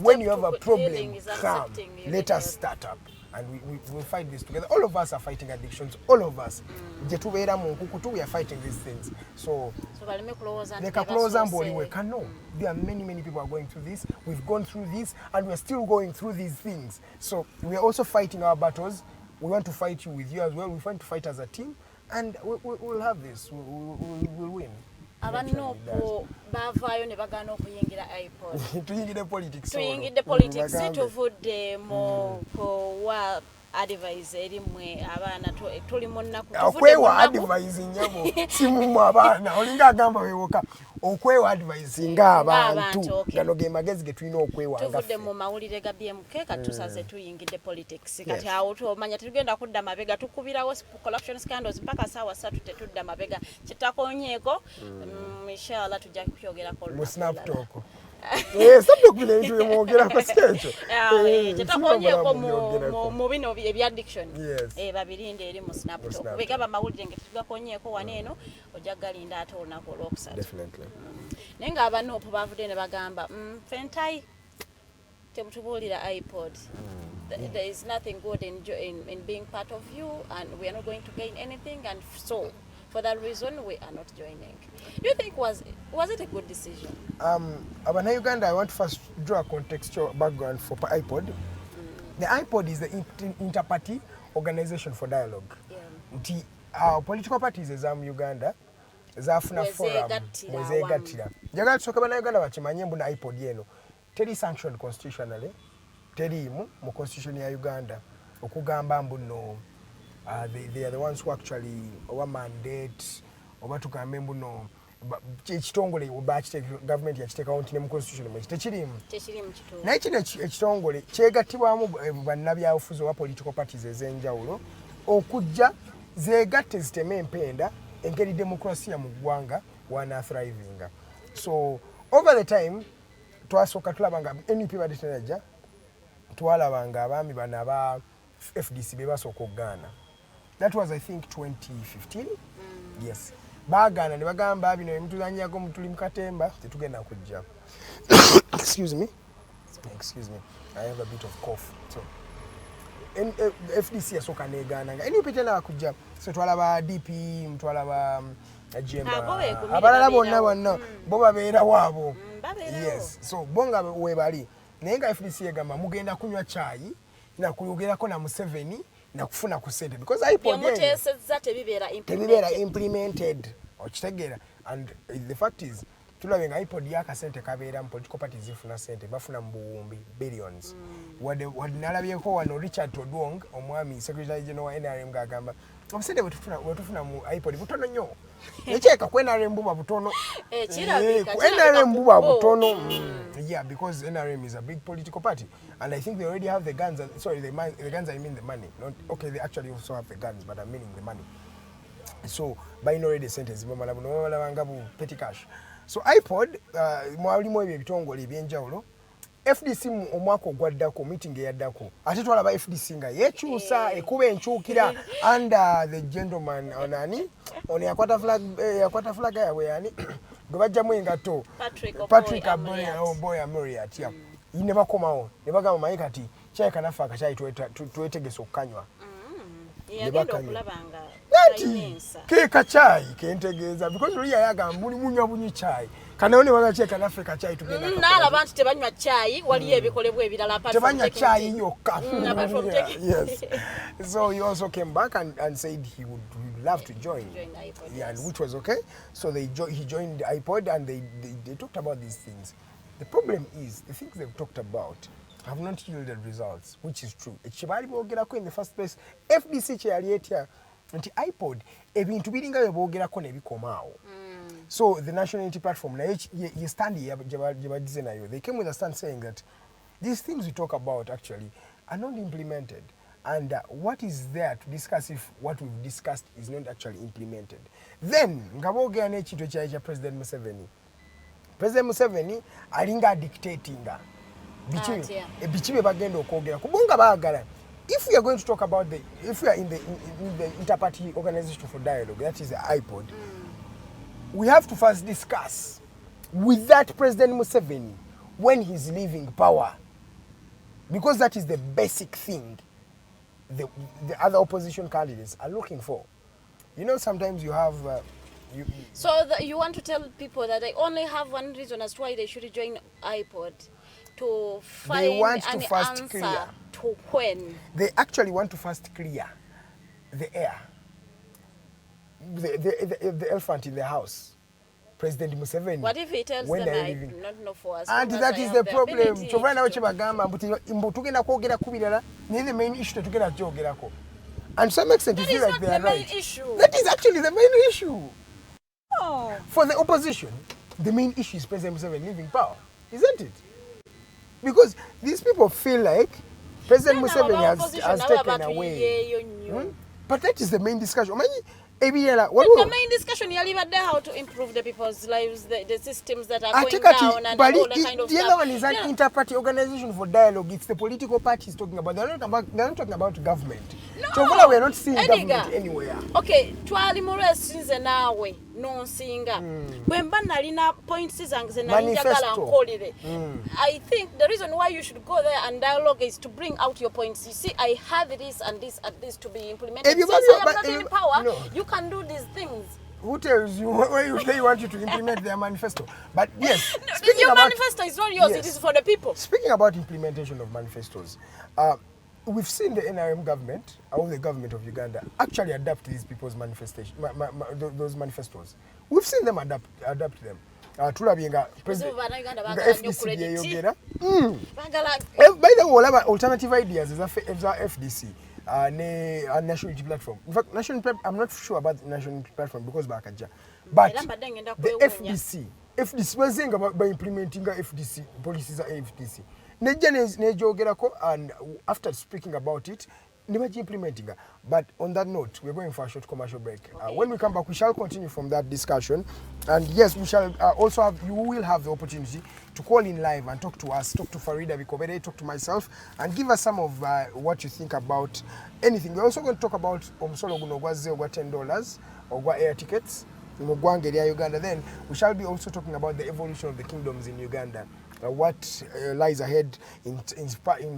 When you have a problem, come, let us start up. and we will fight this together. All of us are fighting addictions. All of us. We are fighting these things. So they can close and we can know. There are many people are going through this. We've gone through this, and we're still going through these things. So we are also fighting our battles. We want to fight with you as well. We want to fight as a team, and we'll have this. We'll win. Abanopo bavaayo ne bagana okuyingira IPOD. Tuyingire politics situvudde mu kuwa advice eri mmwe abaana tuli mu nnaku okwewa advice nyabo simumu abaana olinga agamba wewoka okwewa advice ng'abantu gano ge magezi ge tulina okwewa nga tuvudde mu mawulire ga BMK katusaze tuyingidde politics kati awo tomanya tugenda kudda mabega tukubirawo corruption scandals mpaka saawa 3 tetudda mabega kitakonyeeko inshallah tujja kuyogerako mu snap talk stop kubile into yomogera ko skecho kitakonyeeko mu bino ebya addiction babirinde eri mu snap talk begaba mawulire nge tugakonyeeko waneeno ojagalinda ate olunaku olwokusatu definitely nenga abanopo bavudde ne bagamba fentai temutubuulira IPOD. There is nothing good in being part of you, and we are not going to gain anything, and so for that reason we are not joining. Do you think was it a good decision? Abana Uganda, I want to first draw a contextual background for IPOD. The IPOD is the Inter-Party Organization for Dialogue. Our political parties exam Uganda zafuna forum mwezegatira. Jagala tusoka bana Uganda bakimanye mbu na IPOD yeno. Teri sanctioned constitutionally. Teri mu constitution ya Uganda okugamba mbu no they are the ones who actually our mandate oba tugambe mbu no ekitongole government yakiteka on ne mu constitution mwe tekirimu kito. Naye kino ekitongole kyegattibwamu bannabyabufuzi wa political parties ezenjawulo okujja zeegatte ziteme empenda engeri democracy mu ggwanga wana thriving. So over the time twasooka tulabanga NP baditenaja twalabanga abaami bano aba FDC be basooka okugaana. That was I think 2015. Yes. Bagana ne bagamba bino emutuzanyako mutuli mukatemba tetugenda kujja. Excuse me. I have a bit of cough. So FDC yasooka negana nga NP tena kujja. So twalaba DP mtwalaba Jemba abalala bonna bo babeera waabo. Yes. So bonga webali nenga FDC yagamba mugenda kunywa chai na kuyogerako na Museveni na kufuna ku sente because IPOD yamutesezza tebibera implemented okitegera. And the fact is tulabenga IPOD yakasente kabeera mu political parties zifuna sente bafuna mbuwumbi billions. Wadinalabyeko wano Richard Todwong omwami secretary general wa NRM gagamba obusente bwetufuna mu IPOD butono nnyo ekyeka ku NRM buba butono NRM buba butono. Yeah, because NRM is a big political party and I think they already have the guns the guns I mean the money. Not okay, they actually also have the guns but I'm meaning the money. So buying already sentence bu petty cash. So IPOD mwalimu ebitongole ebyenjawulo FDC omwaka ogwaddako meeting eyaddako ate twalaba FDC nga yekyusa ekuba enkyukira under the gentleman onani ono yakwata flag yawe yani gwe bajjamu engato Patrick Boy Amuriat ne bakomawo ne bagamba mayi kati kyai kanafa akakyayi twetegesa okukanywa. Ke kachai kentegeeza because uli yagamba muli munywa bunyi chai kana one waga cheka nafe kachai tugenda nala abantu tebanywa chai wali ebikolebwa ebirala apart from tebanywa chai yokka. Yes. So he also came back and said he would love to join IPOD, yeah, and which was okay. So he joined IPOD and they talked about these things. The problem is the things they've talked about have not yielded results, which is true. Ekibali bogerako in the first place FDC kyalietia nti IPOD ebintu biringa byogerako ne bikomaawo. So the National Unity Platform na ye stand jebadize nayo, they came with a stand saying that these things we talk about actually are not implemented, and what is there to discuss if what we've discussed is not actually implemented. Then ngabogera n'ekintu kya President Museveni alinga dictatinga bichibe bagenda okwogera kubunga baagala. If we are going to talk about if we are in the Inter-Party Organization for Dialogue, that is the IPOD, we have to first discuss with that President Museveni when he's leaving power, because that is the basic thing. the other opposition candidates are looking for. You know, sometimes you have... So you want to tell people that they only have one reason as to why they should join IPOD, to find an answer to when? They actually want to first clear the air, the elephant in the house. President Museveni. What if he tells them I do not know for us? And that is the problem. So right now, the main issue to get a and some extent you feel like they are right. That is actually the main issue. Oh. For the opposition, the main issue is President Museveni leaving power, isn't it? Because these people feel like President Museveni has taken away. But that is the main discussion. The main discussion is how to improve the people's lives, the systems that are going down, and all that kind of stuff. The other one is an inter-party organization for dialogue. It's the political parties talking about. They're not talking about government. No. So we're not seeing Edgar. Government anywhere. Okay, twali mure sinze nawe no singa. When banalina points I think the reason why you should go there and dialogue is to bring out your points. You see, I have this and this and this to be implemented. Since I am not in power, you can do these things. Who tells you where they want you to implement their manifesto? But yes, your manifesto is not yours, it is for the people. Speaking about implementation of manifestos, we've seen the NRM government, or the government of Uganda, actually adapt these people's manifestation, those manifestos. We've seen them adapt them. The FDC. By the way, alternative ideas is a FDC. National Unity Platform. In fact, I'm not sure about the National Unity Platform because Bakaja. But the FDC was saying about by implementing FDC policies of FDC. And after speaking about it, never implementing. But on that note, we're going for a short commercial break. When we come back, we shall continue from that discussion. And yes, we shall also have, you will have the opportunity to call in live and talk to us, talk to Farida, Bikobere, talk to myself, and give us some of what you think about anything. We're also going to talk about Omsolo Gunogwaze over $10 or air tickets in Uganda. Then we shall be also talking about the evolution of the kingdoms in Uganda. What lies ahead in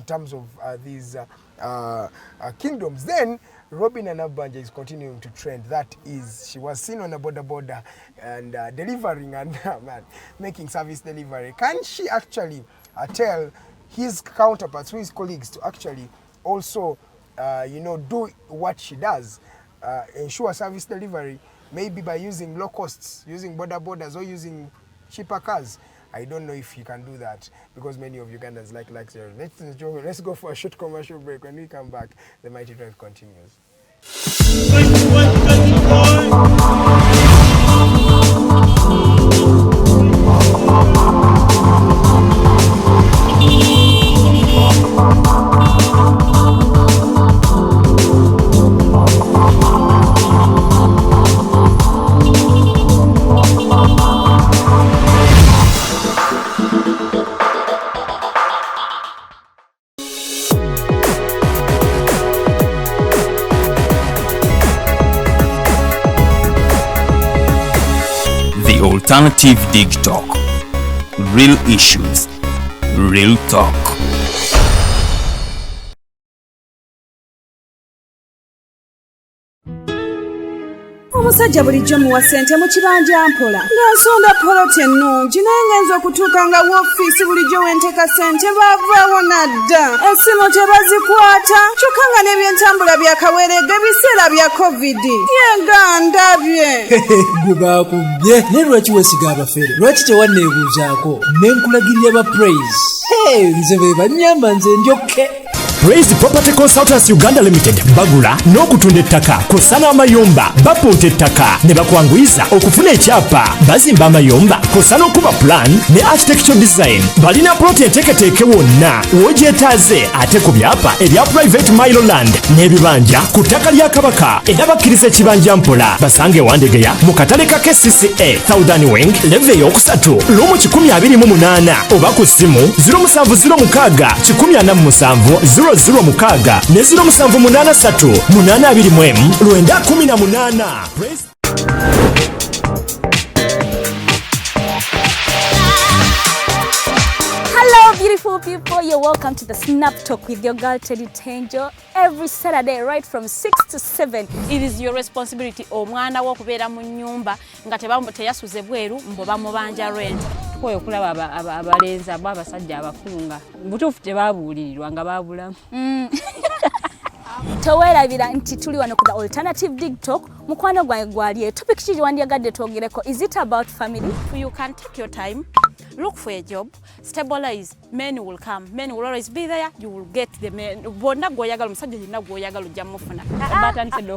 terms of these kingdoms. Then Robin Anabanja is continuing to trend. That is, she was seen on the border and delivering and making service delivery. Can she actually tell his counterparts, his colleagues, to actually also, do what she does, ensure service delivery, maybe by using low costs, using borders, or using cheaper cars? I don't know if he can do that because many of Ugandans like luxury. Let's go for a short commercial break. When we come back, the Mighty Drive continues. Alternative Dig Talk. Real issues, real talk. Omusajja bulijjo muwa ssente mu kibanja mpola ng'asonda poloti ennungi naye ngenza okutuuka nga woofiisi bulijjo wenteeka ssente baavaawo nadda essimu tebazikwata kyokka nga n'ebyentambula byakaweerega ebiseera bya covid yegandabye gwe baakubye naye lwaki weesiga abafere lwaki tewanneebuuzaako ne nkulagirira ba praise nze be bannyamba nze njokke Praise Property Consultants Uganda Limited bagula n'okutunda ettaka kosa n'amayumba bapunta ettaka ne bakwanguyiza okufuna ekyapa bazimba amayumba kosa n'okuba plan ne architectural design balina plot enteeketeeke wonna w'ogyetaaze ate ku byapa ebya private mile land n'ebibanja ku ttaka lya Kabaka era bakkiriza ekibanja mpola basange Wandegeya mu katale ka KCCA Southern Wing leve y'okusatu lumu 128 oba ku ssimu 0706 147 0 mukaaga ne 0783 821 918. Hello beautiful Hello people, you're welcome to the Snap Talk with your girl Teddy Tenjo every Saturday right from 6 to 7. It is your responsibility omwana wo kubeera mu nyumba nga teyasuze bweru mbo bamubanja rent. Koyo kulaba abalenzi abasajja abakunga butuufu tebabuulirirwa nga babulamu. Towerabira nti tuli wano ku the alternative dig talk mukwano gwange gwali topic kiri wandiyagadde twogereko. Is it about family? You can take your time, look for a job, stabilize, men will come, men will always be there, you will get the men. Bonna gwoyagala musajja yenna gwoyagala ojja mufuna.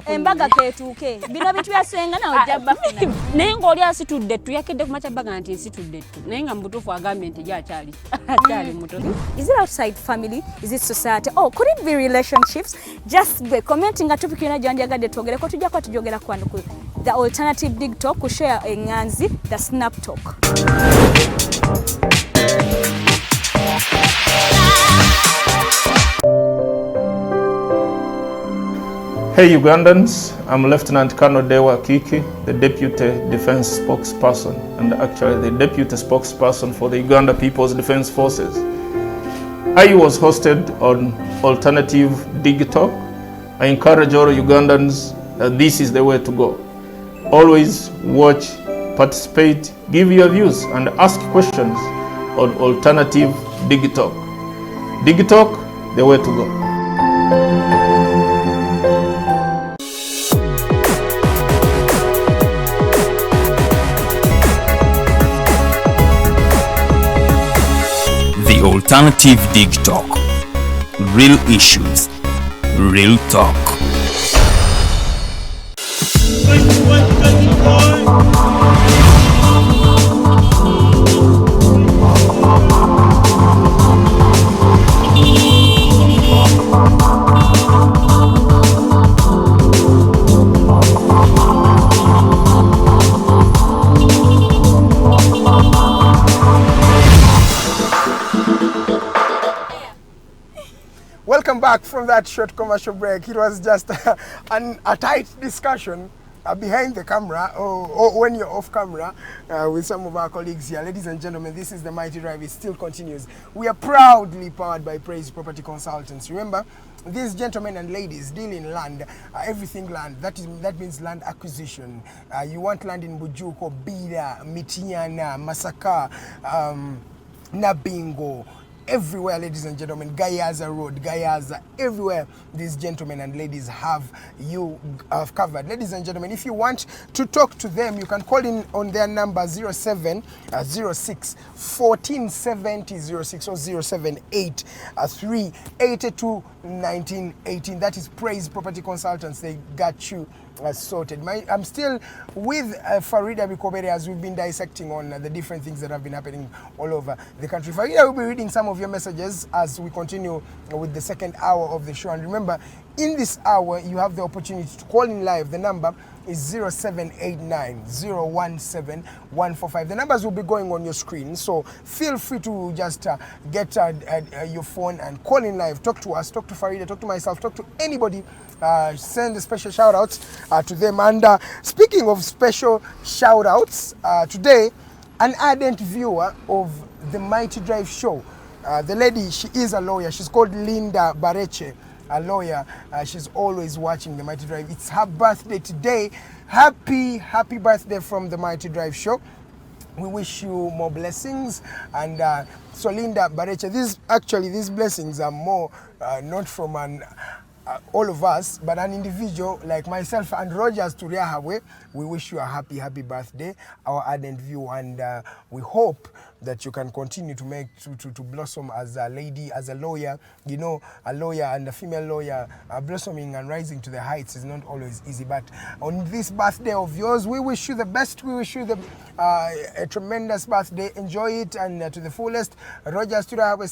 Embaga ketuuke bino bitu byasenga na ojja bafuna. Naye ng'oli asitudde ttu yakedde ku maca baga nti nsitudde ttu naye nga mubutuufu agambye nti gy'akyali muto. Is it outside family? Is it society? Oh, could it be relationships? Just be commenting nga topic yona gyandiyagadde twogereko tujja kwa tujogera kwano ku the alternative dig talk ku share enganzi the Snap Talk. Hey Ugandans, I'm Lieutenant Colonel Dewa Kiki, the Deputy Defense Spokesperson and actually the Deputy Spokesperson for the Uganda People's Defense Forces. I was hosted on Alternative Dig Talk. I encourage all Ugandans that this is the way to go. Always watch, participate, give your views and ask questions on Alternative Dig Talk. Dig Talk, the way to go. The Alternative Dig Talk. Real issues, real talk. Welcome back from that short commercial break. It was just a tight discussion behind the camera or when you're off camera with some of our colleagues here. Ladies and gentlemen, this is the Mighty Drive. It still continues. We are proudly powered by Praise Property Consultants. Remember, these gentlemen and ladies deal in land, everything land. That means land acquisition. You want land in Bujuko, Bida, Mitiana, Masaka, Nabingo, everywhere, ladies and gentlemen. Gayaza Road, Gayaza, everywhere these gentlemen and ladies have covered. Ladies and gentlemen, if you want to talk to them, you can call in on their number 0706 1470 06 or 078 382 1918. That is Praise Property Consultants. They got you sorted. I'm still with Farida Bikobere as we've been dissecting on the different things that have been happening all over the country. Farida will be reading some of your messages as we continue with the second hour of the show. And remember, in this hour, you have the opportunity to call in live. The number is 0789 017 145. The numbers will be going on your screen, so feel free to just get your phone and call in live. Talk to us, talk to Farida, talk to myself, talk to anybody. Send a special shout out to them. And speaking of special shout outs, today, an ardent viewer of the Mighty Drive show. The lady, she is a lawyer. She's called Linda Bareche, a lawyer. She's always watching the Mighty Drive. It's her birthday today. Happy birthday from the Mighty Drive show. We wish you more blessings. And so Linda Bareche, these blessings are more not from all of us, but an individual like myself and Rogers Turiahawe. We wish you a happy birthday, our ardent view, and we hope that you can continue to blossom as a lady, as a lawyer. You know, a lawyer and a female lawyer blossoming and rising to the heights is not always easy. But on this birthday of yours, we wish you the best. We wish you a tremendous birthday. Enjoy it and to the fullest. Rogers Turiahawe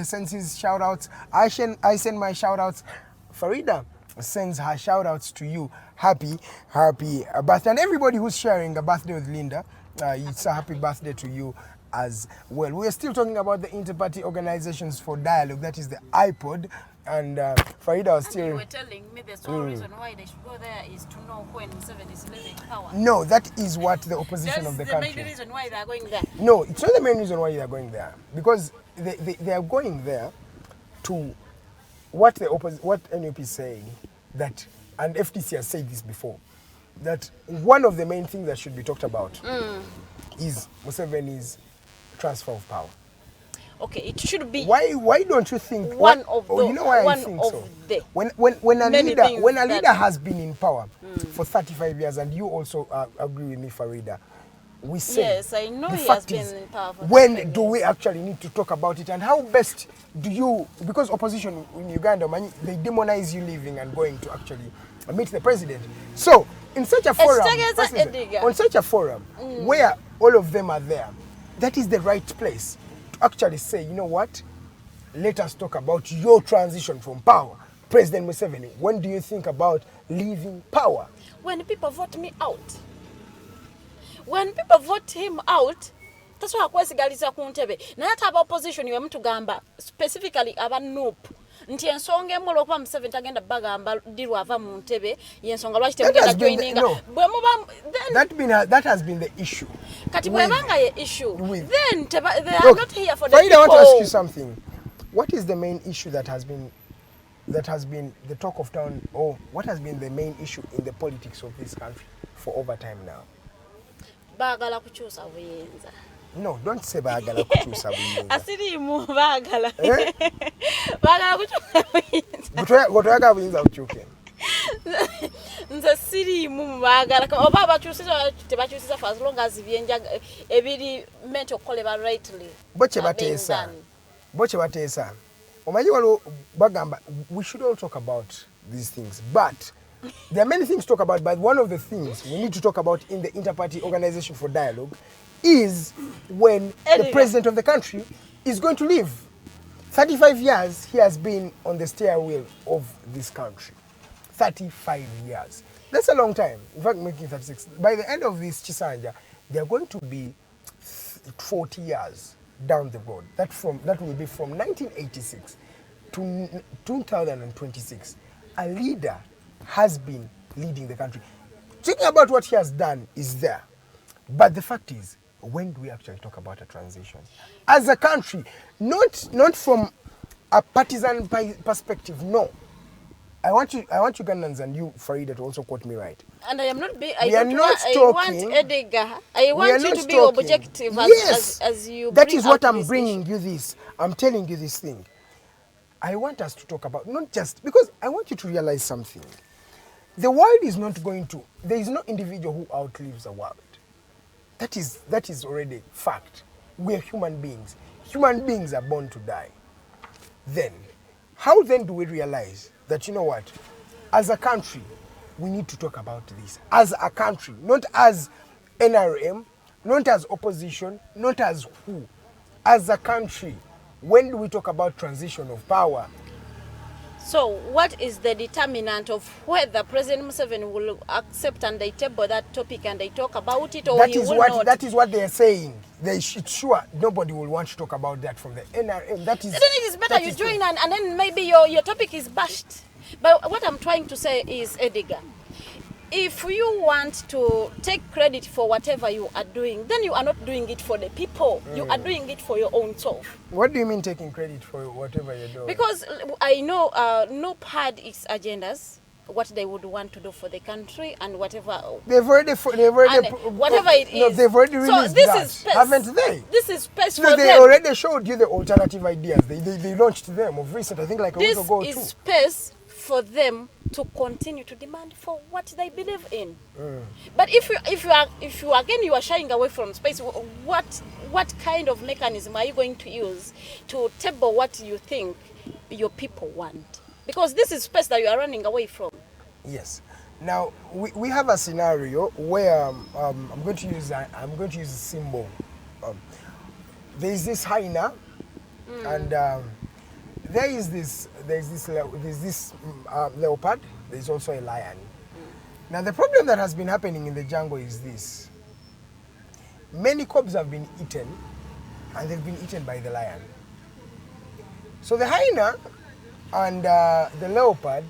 sends his shout outs. I send my shout outs. Farida sends her shout outs to you. Happy birthday. And everybody who's sharing a birthday with Linda, it's a happy birthday to you as well. We are still talking about the Inter-Party Organizations for Dialogue, that is the IPOD. And Farida was still... You were telling me the sole reason why they should go there is to know when Museveni is leaving power. No, that is what the opposition of the country... That's the main reason why they are going there. No, it's not the main reason why they are going there. Because they are going there to what NUP is saying, that, and FTC has said this before, that one of the main things that should be talked about is Museveni's transfer of power. Okay, it should be. Why don't you think one of the? You know why I think so. When a leader has been in power for 35 years, and you also agree with me, Farida, we say yes, I know the he fact has is, been in power for when do we actually need to talk about it, and how best do you? Because opposition in Uganda, they demonize you leaving and going to actually meet the president. So in such a forum, on such a forum where all of them are there, that is the right place to actually say, you know what, let us talk about your transition from power. President Museveni, when do you think about leaving power? When people vote me out. When people vote him out, that's why akwesigaliza ku ntebe. Na hata aba opposition iwe mtu gamba, specifically aba NUP. Nti ensonga emu okuba Museveni tagenda bagamba dirwa ava mu ntebe, yensonga lwaki temugenda joininga. That has been the issue. Kati bwebanga ye issue. Then they are not here for the people. I want to ask you something. What is the main issue that has been the talk of town, or what has been the main issue in the politics of this country for over time now? Bagala kuchusa buyenza. No, don't say bagala kuchusa buyenza. Asiri mu bagala. Bagala kuchusa buyenza. Gotwaga buyenza uchuke. Nze siri mu bagala. Oba bachusiza tebachusiza for as long as byenja ebiri meant to call about rightly. Boche batesa. Omanyi walo bagamba, we should all talk about these things, but there are many things to talk about, but one of the things we need to talk about in the Inter-Party Organization for Dialogue is when the president of the country is going to leave. 35 years he has been on the steering wheel of this country. 35 years. That's a long time. In fact, making 36. By the end of this Chisanja, they are going to be 40 years down the road. That will be from 1986 to 2026. A leader has been leading the country. Thinking about what he has done is there. But the fact is, when do we actually talk about a transition? As a country, not from a partisan perspective, no. I want Ugandans and you, Farida, to also quote me right. And I am not being... I want Edgar. I want you to be objective as you That is what I'm bringing you this. I'm telling you this thing. I want us to talk about, not just... Because I want you to realize something. The world is not going to... There is no individual who outlives the world. That is already fact. We are human beings. Human beings are born to die. Then, how then do we realize that, you know what, as a country, we need to talk about this. As a country, not as NRM, not as opposition, not as who. As a country, when do we talk about transition of power? So, what is the determinant of whether President Museveni will accept and they table that topic and they talk about it, or he will not? That is what they are saying. Sure, nobody will want to talk about that from the NRM. That is. Then it is better you join and then maybe your topic is bashed. But what I'm trying to say is, Edgar, if you want to take credit for whatever you are doing, then you are not doing it for the people. You are doing it for your own self. What do you mean taking credit for whatever you're doing? Because I know NUP had its agendas, what they would want to do for the country and whatever. They've already whatever it is. No, they've already released so this that, is space. haven't they? This is space no, for they them. already showed you the alternative ideas. They launched them of recent, I think like a week ago too. This is space for them to continue to demand for what they believe in. But if you again you are shying away from space, what kind of mechanism are you going to use to table what you think your people want? Because this is space that you are running away from. Yes. Now we have a scenario where I'm going to use a symbol. There is this hyena, and there's this leopard. There's also a lion. Now the problem that has been happening in the jungle is this: many cubs have been eaten, and they've been eaten by the lion. So the hyena And the leopard,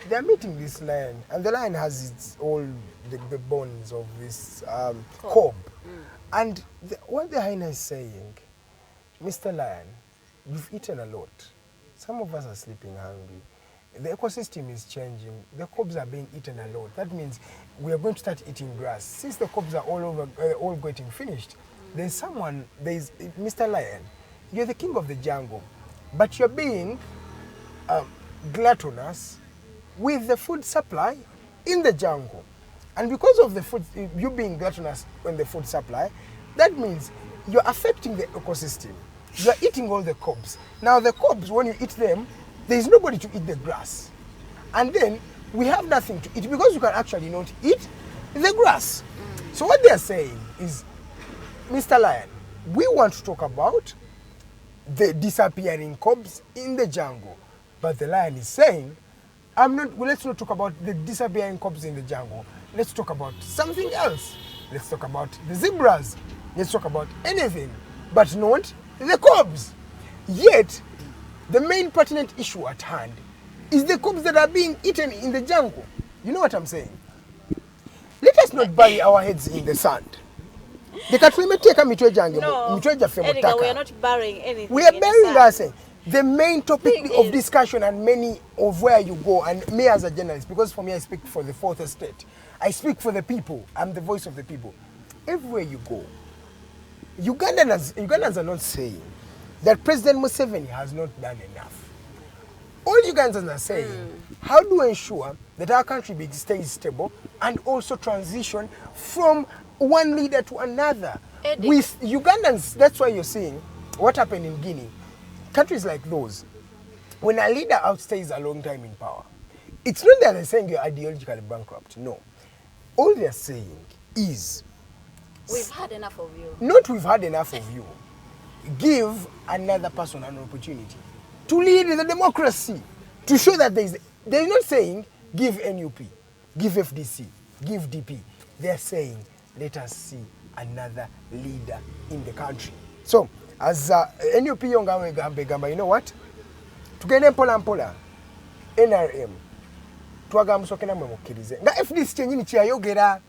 they're meeting this lion, and the lion has its all the bones of this cob. And what the hyena is saying, Mr. Lion, you've eaten a lot. Some of us are sleeping hungry. The ecosystem is changing. The cobs are being eaten a lot. That means we are going to start eating grass. Since the cobs are all getting finished, there's Mr. Lion, you're the king of the jungle, but you're being gluttonous with the food supply in the jungle. And because of the food, you being gluttonous on the food supply, that means you're affecting the ecosystem. You're eating all the cobs. Now the cobs, when you eat them, there's nobody to eat the grass. And then we have nothing to eat because you can actually not eat the grass. So what they're saying is, Mr. Lion, we want to talk about the disappearing cobs in the jungle. But the lion is saying, let's not talk about the disappearing cobs in the jungle. Let's talk about something else. Let's talk about the zebras. Let's talk about anything, but not the cobs. Yet, the main pertinent issue at hand is the cobs that are being eaten in the jungle. You know what I'm saying? Let us not bury our heads in the sand. No, Edgar, we are not burying anything. We are burying ourselves. The main topic of discussion and many of where you go, and me as a journalist, because for me I speak for the fourth estate. I speak for the people. I'm the voice of the people. Everywhere you go, Ugandans are not saying that President Museveni has not done enough. All Ugandans are saying, how do we ensure that our country stays stable and also transition from one leader to another? With Ugandans, that's why you're seeing what happened in Guinea. Countries like those, when a leader outstays a long time in power, it's not that they're saying you're ideologically bankrupt. No. All they're saying is, we've had enough of you. Not we've had enough of you. Give another person an opportunity to lead the democracy, to show that they're not saying give NUP, give FDC, give DP. They're saying let us see another leader in the country. So, as NUP Yongawe Gamba, you know what? Tugende mpola mpola, NRM, tuwaga msokena mwemukirize. Nga FDC chenyini chiyayogera,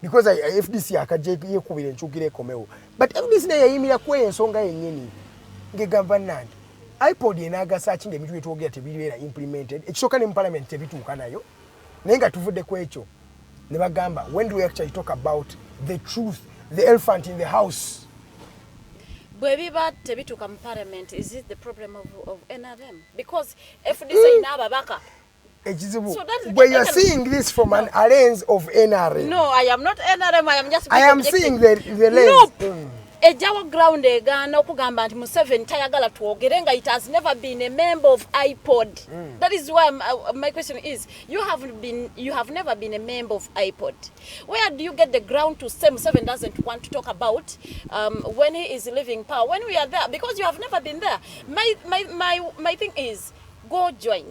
because FDC akaje yekubire nchukire komeo. But FDC na yayimira kwe ensonga yenyini. Ngegamba nandi. IPOD enaga searching ebitu byetwogera tebibeera implemented. Ekisooka ne mu parliament tebituuka nayo. Naye nga tuvudde ku ekyo. Ne bagamba, when do we actually talk about the truth, the elephant in the house? Bwebiba tebituuka mu parliament, is it the problem of NRM? Because FDC inaba baka. So but you are seeing this from an lens of NRM. No, I am not NRM. I am just. I am seeing the lens. No. Ejawa ground egana okugamba nti Museveni tayagala twogere nga it has never been a member of IPOD. That is why my question is, you have never been a member of IPOD. Where do you get the ground to say Museveni doesn't want to talk about when he is leaving power, when we are there? Because you have never been there. My thing is, go join,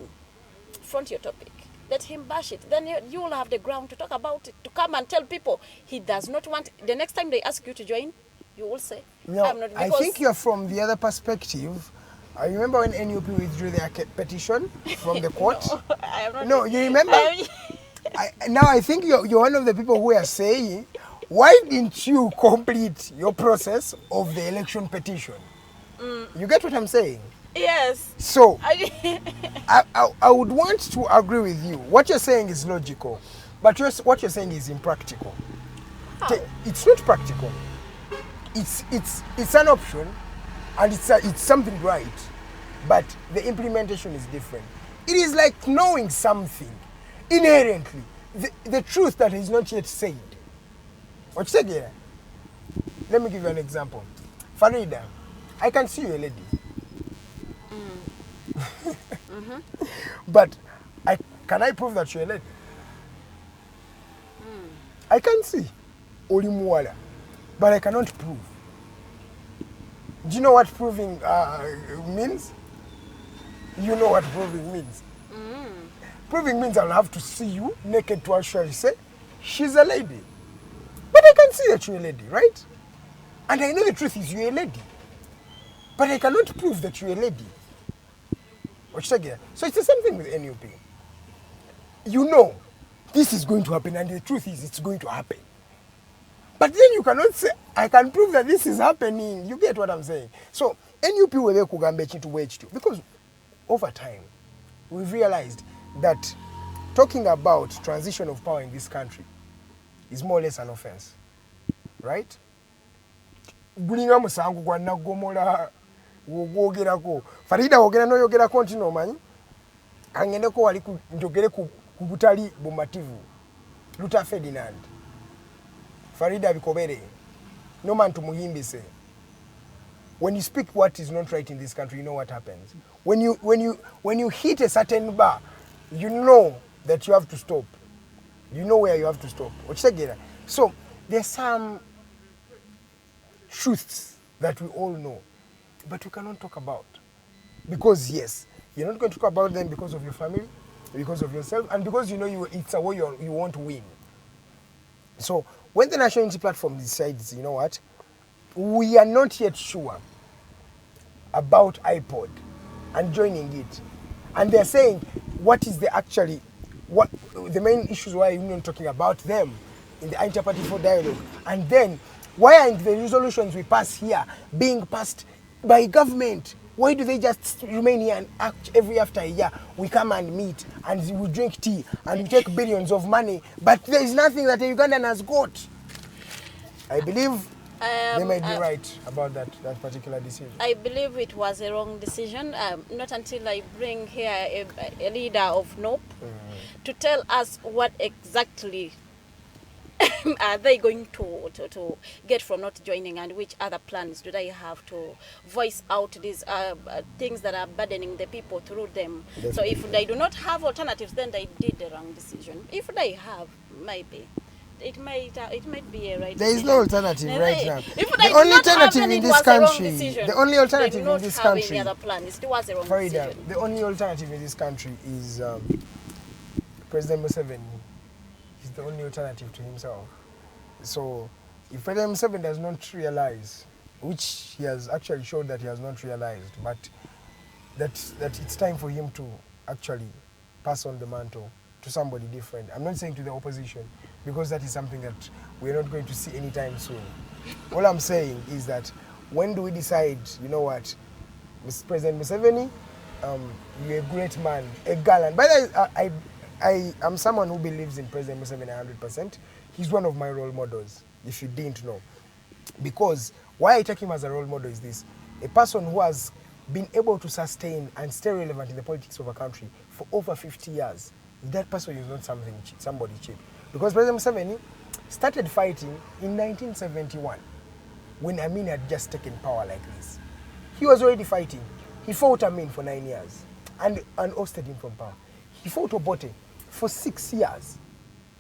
front your topic, let him bash it, then you will have the ground to talk about it, to come and tell people he does not want. The next time they ask you to join, you will say, no, I'm not, I think you're from the other perspective. I remember when NUP withdrew their petition from the court. No, I am not. No, you remember? Now I think you're one of the people who are saying, why didn't you complete your process of the election petition? You get what I'm saying? Yes. So, I would want to agree with you. What you're saying is logical, but what you're saying is impractical. How? It's not practical. It's an option, and it's something right, but the implementation is different. It is like knowing something inherently, the truth that is not yet said. What you said here? Let me give you an example. Farida, I can see you a lady. But can I prove that you're a lady? I can see Olimuwala, but I cannot prove. Do you know what proving means? You know what proving means. Proving means I'll have to see you naked to actually say she's a lady. But I can see that you're a lady, right? And I know the truth is you're a lady. But I cannot prove that you're a lady. So it's the same thing with NUP. You know, this is going to happen, and the truth is it's going to happen. But then you cannot say, I can prove that this is happening. You get what I'm saying? So, NUP will kugambe chintu wechitu. Because over time, we've realized that talking about transition of power in this country is more or less an offense. Right? Gulinga musangu kwa nagomola wogerako. Farida wogera no yogera kontino manyi. Angendeko wali njogere ku butali bumativu. Luther Ferdinand. Farida Bikobere. No man to muhimbise. When you speak what is not right in this country, you know what happens. When you hit a certain bar, you know that you have to stop. You know where you have to stop. So there's some truths that we all know, but we cannot talk about. Because yes, you're not going to talk about them because of your family, because of yourself, and because you know it's a way you want to win. So when the National Unity Platform decides, you know what, we are not yet sure about IPOD and joining it, and they're saying what is what the main issues why you're not talking about them in the Inter-Party for Dialogue, and then why aren't the resolutions we pass here being passed by government? Why do they just remain here and act every after a year? We come and meet and we drink tea and we take billions of money, but there is nothing that a Ugandan has got. I believe they might be right about that particular decision. I believe it was a wrong decision. Not until I bring here a leader of NOP to tell us what exactly are they going to get from not joining, and which other plans do they have to voice out these things that are burdening the people through them. So if they do not have alternatives, then they did the wrong decision. If they have, maybe it might be a right decision. There is no alternative right now. If the only alternative in this country, the only alternative in this country, any other plan. It was a wrong Farida, decision. the only alternative in this country is President Museveni. He's the only alternative to himself. So if President Museveni does not realize, which he has actually showed that he has not realized, but that it's time for him to actually pass on the mantle to somebody different. I'm not saying to the opposition, because that is something that we're not going to see anytime soon. All I'm saying is that when do we decide, you know what, Mr. President Museveni, you're a great man, a gallant. By the way, I am someone who believes in President Museveni 100%. He's one of my role models, if you didn't know. Because why I take him as a role model is this: a person who has been able to sustain and stay relevant in the politics of a country for over 50 years. That person is not somebody cheap. Because President Museveni started fighting in 1971, when Amin had just taken power like this. He was already fighting. He fought Amin for 9 years and ousted him from power. He fought Obote for 6 years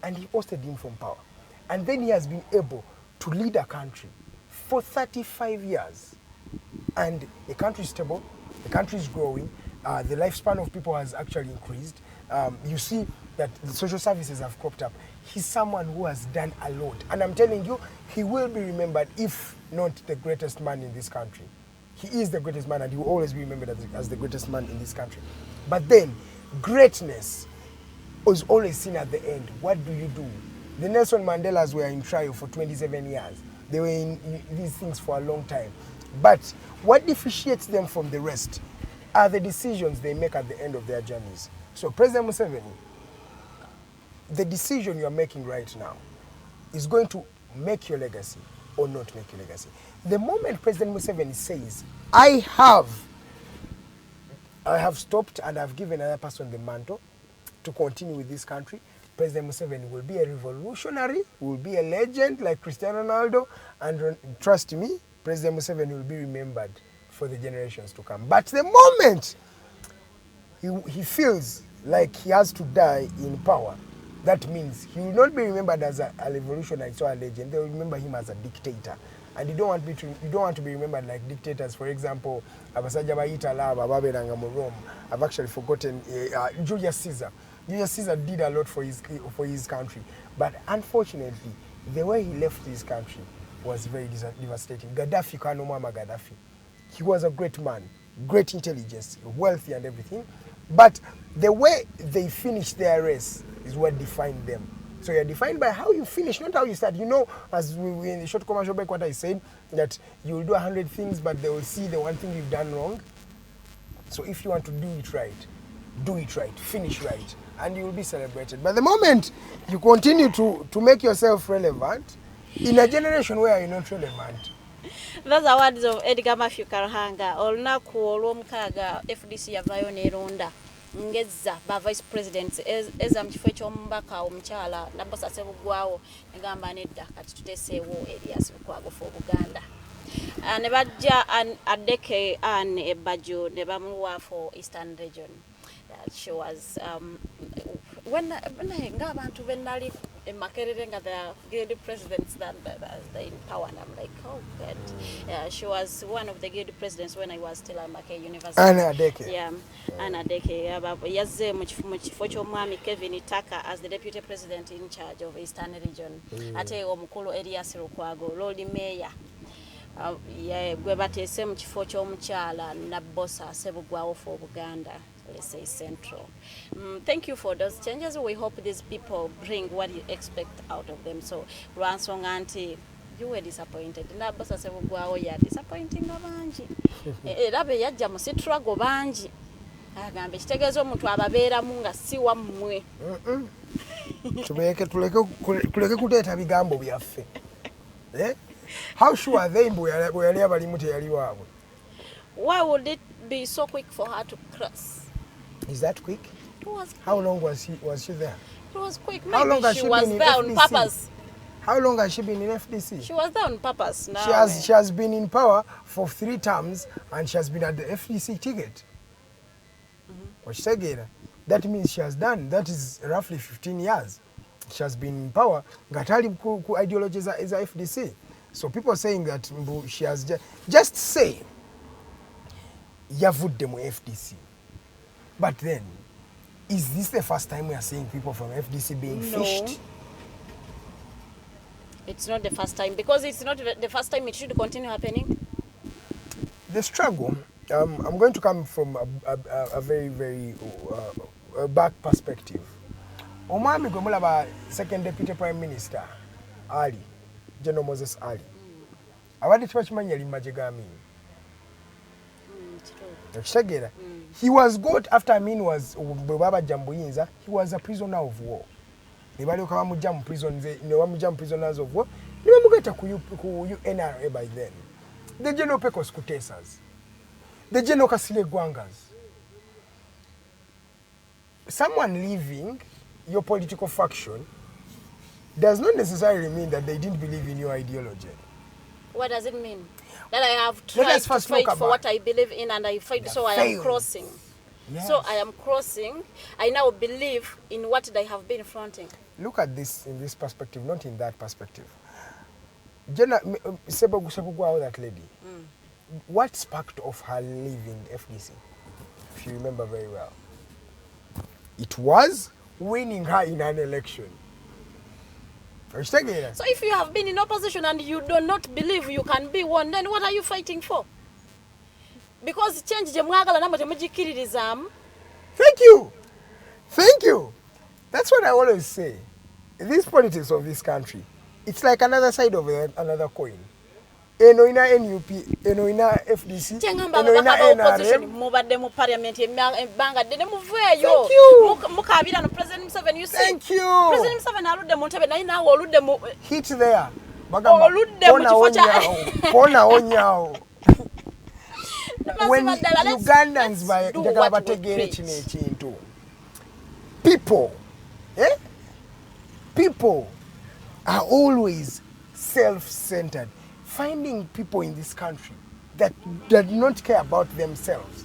and he ousted him from power. And then he has been able to lead a country for 35 years. And the country is stable, the country is growing, the lifespan of people has actually increased. You see that the social services have cropped up. He's someone who has done a lot. And I'm telling you, he will be remembered, if not the greatest man in this country. He is the greatest man, and he will always be remembered as the greatest man in this country. But then, greatness was always seen at the end. What do you do? The Nelson Mandelas were in trial for 27 years. They were in these things for a long time. But what differentiates them from the rest are the decisions they make at the end of their journeys. So President Museveni, the decision you are making right now is going to make your legacy or not make your legacy. The moment President Museveni says, I have stopped and I've given another person the mantle to continue with this country, President Museveni will be a revolutionary, will be a legend like Cristiano Ronaldo, and trust me, President Museveni will be remembered for the generations to come. But the moment he feels like he has to die in power, that means he will not be remembered as a revolutionary or a legend. They will remember him as a dictator. And you don't want to be remembered like dictators. For example, Abasaja Baita Lava, Baberanga Morom. I've actually forgotten Julius Caesar. Julius Caesar did a lot for his country. But unfortunately, the way he left his country was very devastating. Gaddafi, Kanomama Gaddafi. He was a great man. great intelligence, wealthy and everything. But the way they finish their race is what defined them. So you're defined by how you finish, not how you start. You know, as we in the short commercial break, what I said, that you will do 100 things, but they will see the one thing you've done wrong. So if you want to do it right, finish right, and you will be celebrated. But the moment you continue to make yourself relevant, in a generation where you're not relevant. Those are words of Edgar Mathew Karuhanga. Olunaku olw'omukaaga FDC yavaayo n'eronda ngezza ba vice presidents eza mu kifo eky'omubaka omukyala Nabbosa Ssebuggwawo negamba nedda kati tuteeseewo Elias Lukwago for Buganda. Ne bajja Adeke Anne Ebbajo ne bamuwa for Eastern Region. She was when ng'abantu benali Makerere nga the guild presidents that they in power, and I'm like, oh God. Yeah, she was one of the guild presidents when I was still at Makerere University. Anna Adeke. Yeah, Anna Adeke. Yazze mu kifo ky'omwami Kevin Itaka as the deputy president in charge of Eastern Region. Ate omukulu Elias Lukwago, Lord Mayor. Gwe bateese mu kifo ky'omukyala Nabbosa Ssebuggwawo for Buganda. Let's say Central. Thank you for those changes. We hope these people bring what you expect out of them. So, Ransong Auntie, you were disappointed. Nabbosa Ssebuggwawo ya disappointing abangi. Erabe yajja mu struggle bangi. Agambe kitegeeza omuntu ababeeramu nga si wammwe. Tuleke kuteeta bigambo byaffe. How sure are they bwe yali abalimu teyali waabwe? Why would it be so quick for her to cross? Is that quick? It was quick. How long was she there? It was quick. How long has she was been in there FDC? on purpose. How long has she been in FDC? She was there on purpose. Now She has been in power for 3 terms and she has been at the FDC ticket. That means she has done, that is roughly 15 years. She has been in power. Gatali ku ideology is a FDC. So people saying that she has just say yavudde mu FDC. But then, is this the first time we are seeing people from FDC being fished? It's not the first time, because it's not the first time. It should continue happening. The struggle, I'm going to come from a very, very back perspective. Omwami gwe mulaba second deputy prime minister, Ali, General Moses Ali. Abadde tebakimanya limma gye gaamini. He was got after Amin was Baba Jambuyinza, he was a prisoner of war. Ne balyoka bamujja mu prisoners of war. Ne bamugata ku NRM by then. The General Pecos Kutesas. The General Kasile Gwangas. Someone leaving your political faction does not necessarily mean that they didn't believe in your ideology. What does it mean? That I have tried to fight for what I believe in, and I fight, so I am crossing. Yes. So I am crossing. I now believe in what they have been fronting. Look at this in this perspective, not in that perspective. Ssebuggwawo, that lady, what sparked of her leaving FDC, if you remember very well? It was winning her in an election. So if you have been in opposition and you do not believe you can be one, then what are you fighting for? Because change jemwagala namwe temujikiririzamu. Thank you. That's what I always say. This politics of this country, it's like another side of another coin. Eno ina NUP, eno ina FDC, eno ina NRM. Mubadde mu parliament ebanga dene muveeyo. Mukabira no President Museveni, you say. Thank you. President Museveni aludde mu ntebe naye naawe oludde mu hit there. Bagamba oludde mu kifo kya Pona onyawo. When Ugandans njagala bategeere kino ekintu. People are always self-centered. Finding people in this country that do not care about themselves,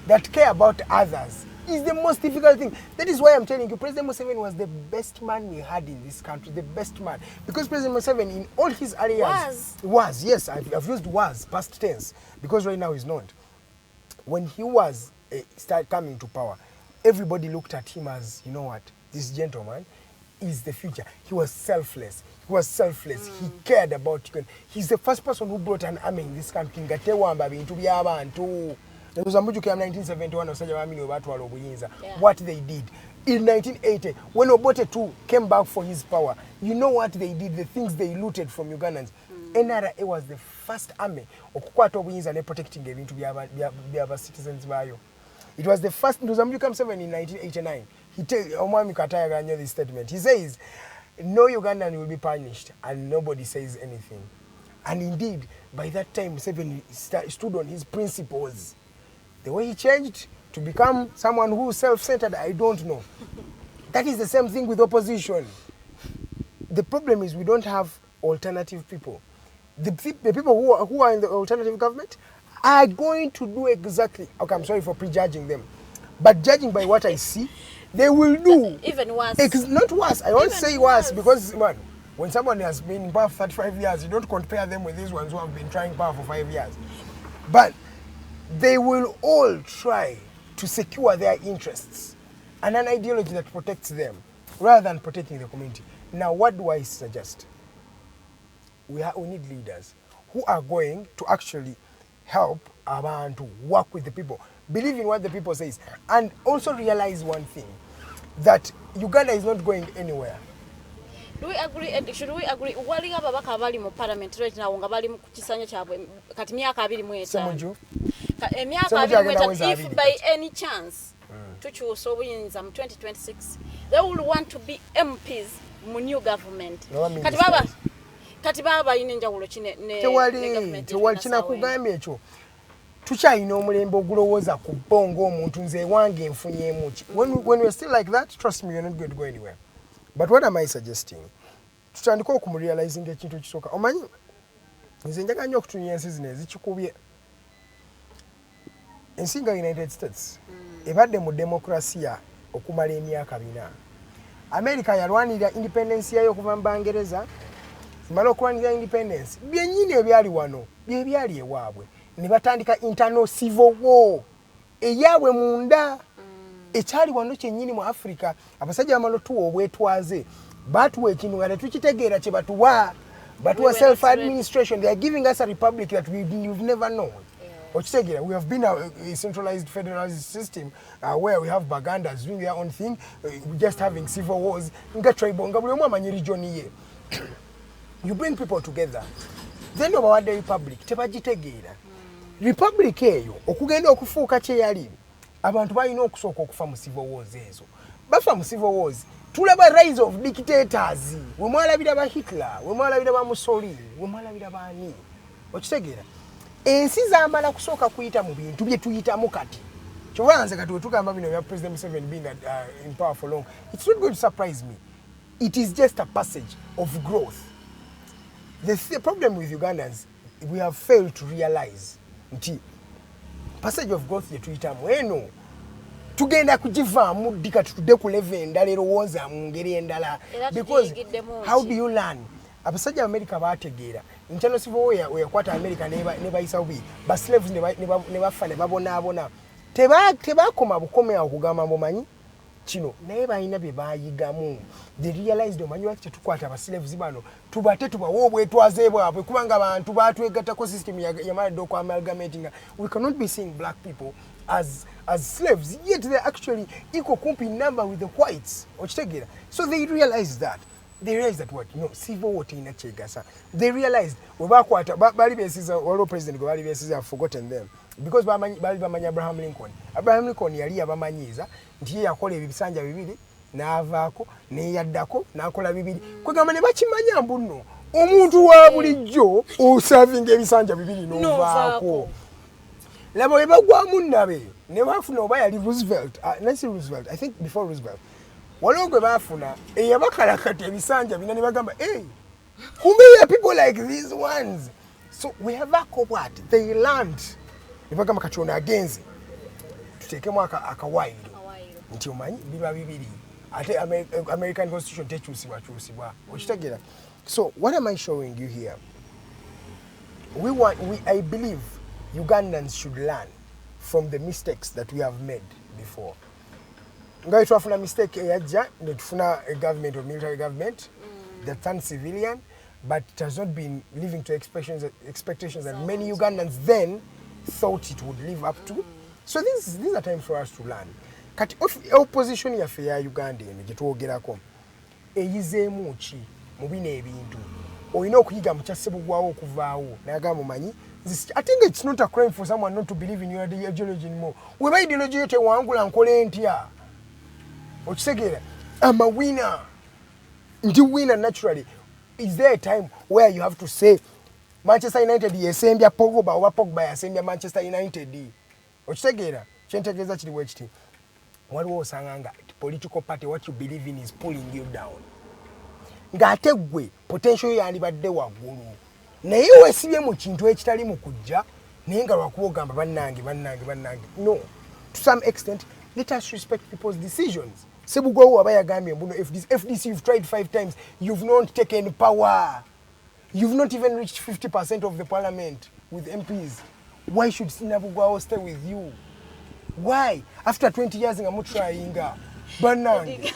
that care about others, is the most difficult thing. That is why I'm telling you, President Museveni was the best man we had in this country, the best man. Because President Museveni, in all his areas, was yes, I've used was, past tense, because right now he's not. When he was started coming to power, everybody looked at him as, you know what, this gentleman is the future. He was selfless. He cared about you. He's the first person who brought an army in this country. Ngatewamba bintu by'abantu. There was a Mujuki in 1971 or Sajamini, what they did. In 1980, when Obote II came back for his power, you know what they did, the things they looted from Ugandans. NRM was the first army of protecting them to be citizens. It was the first, in 1989, he tells this statement. He says, no Ugandan will be punished and nobody says anything. And indeed, by that time, Museveni stood on his principles. The way he changed to become someone who is self-centered, I don't know. That is the same thing with opposition. The problem is we don't have alternative people. The people who are in the alternative government are going to do exactly, okay, I'm sorry for prejudging them, but judging by what I see, they will do. Even worse. Not worse. I won't say worse because, man, when someone has been in power for 35 years, you don't compare them with these ones who have been trying power for 5 years. But they will all try to secure their interests and an ideology that protects them rather than protecting the community. Now, what do I suggest? We need leaders who are going to actually help and to work with the people, believe in what the people say, and also realize one thing, that Uganda is not going anywhere. Do we agree, and should we agree? Wali ababaka abali mu parliament right now nga bali mu kisanya kyabwe kati myaka 25. Semuju. Emyaka 25, if by any chance tukyusa obuyinza mu 2026, they will want to be MPs mu new government. Kati baba ine njawulo kine ne government. Tewali kinakugambye ekyo. Tukyalina omulembe ogulowooza ku bongo omuntu nze wange nfunyemu ki. When we're still like that, trust me, you're not going to go anywhere. But what am I suggesting? Tutandika okumurealizing ekintu kisooka. Omanyi nze njagala nnyo okutunya ensi zino ezikikubye. Ensi nga United States ebadde mu demokrasiya okumala emyaka 4. America yalwanira independence yayo okuva mu Bangereza. Mala okulwanira independence byennyini ebyali wano bye byali ewaabwe ne batandika internal civil war eyaabwe munda ekyali wano kyennyini mu Africa. Abasajja bamala otuwa obwetwaze batuwa ekintu nga tetukitegeera kye batuwa self-administration. They are giving us a republic that we've never known. We have been a centralized federalized system where we have Bagandas doing their own thing, just having civil wars. You bring people together. Then about the republic, tebagitegeera. Republic eyo okugenda okufuuka kye yali. Abantu balina okusooka okufa mu civil wars ezo. Bafa mu civil wars. Tulaba rise of dictators. We mwalabira ba Hitler, we mwalabira ba Mussolini, we mwalabira ba ani. Okitegeera. Ensi zaamala kusooka kuyita mu bintu bye tuyitamu kati. Kyobanze kati wetugamba bino bya President Museveni being in power for long. It's not going to surprise me. It is just a passage of growth. The problem with Ugandans, we have failed to realize nti passage of growth ye tuyitamu eno tugenda kugivaamu dika tutudde ku level endala erowooza mu ngeri endala, because how do you learn? Abasajja America baategeera internal civil war yakwata America ne bayisa bubi ba slaves ne bafa ne babonaabona tebaakoma bukomea okugamba mbumanyi kino naye balina bye baayigamu. They realized omanyi lwaki tetukwata abaslaves bano tubate tubawa obwetwaze bwabwe kubanga abantu baatwegattako system yamalidde okwamalgamating. We cannot be seeing black people as slaves, yet they're actually equal kumpi in number with the whites. Okitegeera. So they realized that. They realized that what? No, civil war teina kyegasa. They realized webakwata bali besiza waliwo president gwe bali besiza, I've forgotten them. Because bali bamanyi Abraham Lincoln. Abraham Lincoln yali yabamanyiiza nti yakola ebisanja bibiri n'avaako neyaddako n'akola bibiri. Kwegamba ne bakimanya mbu nno omuntu wa bulijjo osavinga ebisanja bibiri n'ovaako. Laba we bagwamu nabe ne bafuna oba yali Roosevelt. Nancy Roosevelt, I think before Roosevelt. Waliwo gwe baafuna eyabakalakata ebisanja bina ne bagamba kumbe ya people like these ones. So we have what they learned. Ne bagamba kati ono agenze tuteekemu akawaayiro nti omanyi biba bibiri ate American Constitution tekyusibwa. Okitegeera. So what am I showing you here? I believe Ugandans should learn from the mistakes that we have made before. Nga twafuna mistake eyajja ne tufuna a government or military government that turned civilian, but it has not been living to expectations that many Ugandans then thought it would live up to. So these are times for us to learn. Kati opposition yaffe ya Uganda eno gye twogerako eyizeemu ki mu bino ebintu olina okuyiga mu kyasebugwawo okuvaawo nayagamba mumanyi I think it's not a crime for someone not to believe in your ideology anymore. Weba ideology yote wangula nkole ntya okisegera I'm a winner. Ndi winner naturally. Is there a time where you have to say Manchester United yesembya Pogba oba Pogba yasembya Manchester United okisegera kyentegeeza kiri wekiti waliwo osanga nga political party what you believe in is pulling you down ng'ate gwe potential yandibadde waggulu naye weesibye mu kintu ekitali mu kujja naye nga lwakuba ogamba bannange no to some extent let us respect people's decisions. Sebugwawo aba yagambye mbuno FDC you've tried 5 times, you've not taken power, you've not even reached 50% of the parliament with MPs. Why should Sinabugwawo stay with you? Why? After 20 years nga mutryinga bannange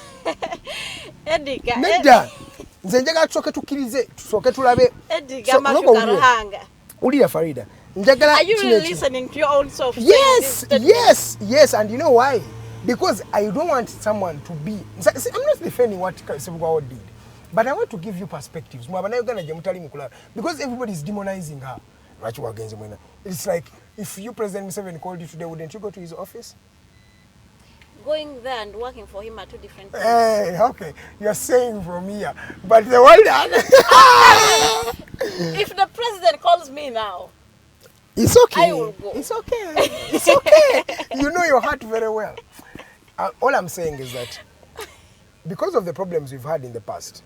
Edgar nedda nze njagala tusooke tukkirize tusooke tulabe Edgar Mathew Karuhanga ulira Farida njagala are you really listening to your own self? Yes, and you know why? Because I don't want someone to be see, I'm not defending what Sebugwawo did, but I want to give you perspectives mwabana Uganda gye mutali mukula because everybody is demonizing her. It's like if you President Museveni called you today, wouldn't you go to his office? Going there and working for him are two different things. Hey, okay, you're saying from here, but the one if the president calls me now, it's okay. I will go. It's okay. You know your heart very well. All I'm saying is that because of the problems we've had in the past,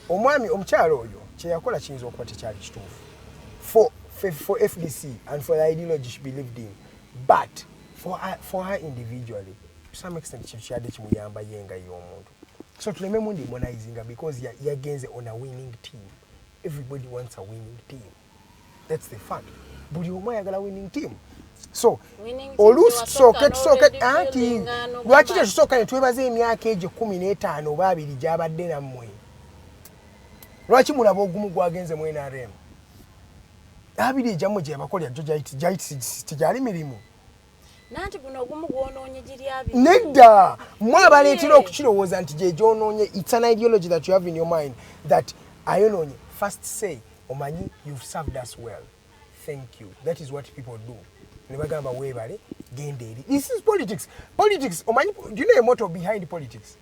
omwami omukyalo oyo kye yakola kiyinza okuba tekyali kituufu for FDC and for the ideology she believed in, but for her individually, to some extent she had kimuyamba yenga y'omuntu. So tuleme demonizing her because yagenze on a winning team. Everybody wants a winning team. That's the fact. Buli omu ayagala winning team. So oluusi tusooke anti lwaki tetusooka ne twebaza emyaka egyo 15 oba 2 gy'abadde nammwe? Lwaki mulaba ogumu gwagenze mu NRM? 2 ejjamu gye yabakolera jo gyali mirimu. Nanti guno ogumu gwonoonye giri 2. Nedda mwe abaleetera okukirowooza nti gye gyonoonye. It's an ideology that you have in your mind that ayonoonye. First say omanyi you've served us well, thank you. That is what people do. Nebagamba weebale genda eri. This is politics. Omanyi, do you know a motto behind politics?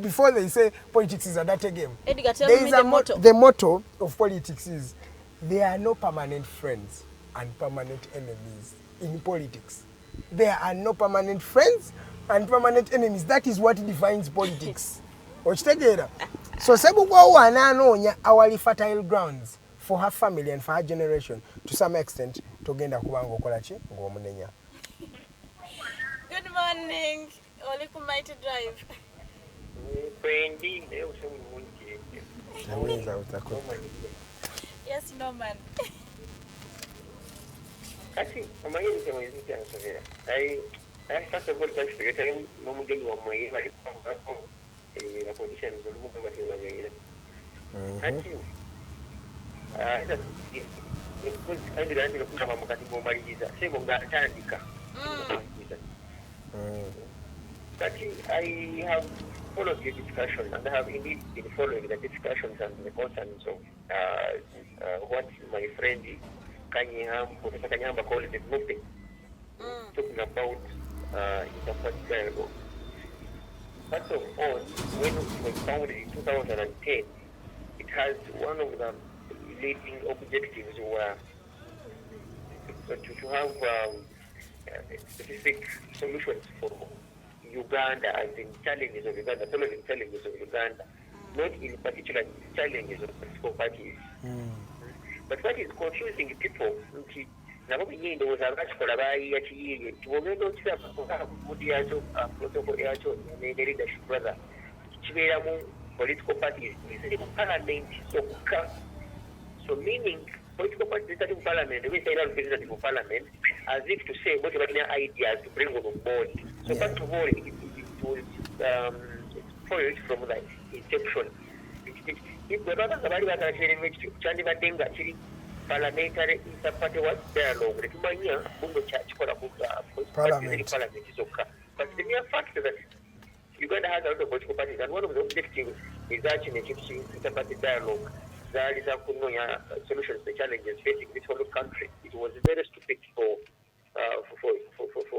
Before they say politics is a dirty game, Edgar, tell me the motto. The motto of politics is there are no permanent friends and permanent enemies in politics. There are no permanent friends and permanent enemies. That is what defines politics. Okitegeera. So Sebugwawo ananoonya our fertile grounds for her family and for her generation to some extent togenda kubanga okola ki ng'omunenya. Good morning. Oli ku Mighty Drive. Yes, no man. Actually, I'm going to say something. I first of all, thanks to you. No more than 1 month, like a position is a little bit of actually, I didn't know how much I'm going to say. Actually, I have followed your discussion and I have indeed been following the discussions and the concerns of what my friend Professor Kanyamba called it movement, talking about interparty dialogue. First of all, when it was founded in 2010, it has one of the leading objectives were to have specific solutions for Uganda as in challenges of Uganda, following challenges of Uganda, not in particular challenges of political parties. But what is confusing people, nabo binyindowooza abakikola bayiyakiyiye nti bwogenda okiraba mudi yakyo protocol yakyo ne leadership brother kibeeramu political parties ziri mu parliament zokka. So meaning political parties zitali mu parliament oba ezirina representative mu parliament as if to say bo tebalina ideas to bring on board. So first of all it was spoiled from the inception. If bwe babanga baali baagala kireme ekityo kyandibadde nga kiri parliamentary inter-party dialogue tetumanya bunno kyakikola ku parliament zokka. But the mere fact that Uganda has a lot of political parties, and one of the objectives is actually inter-party dialogue. That is a solutions to the challenges facing this whole country. It was very stupid for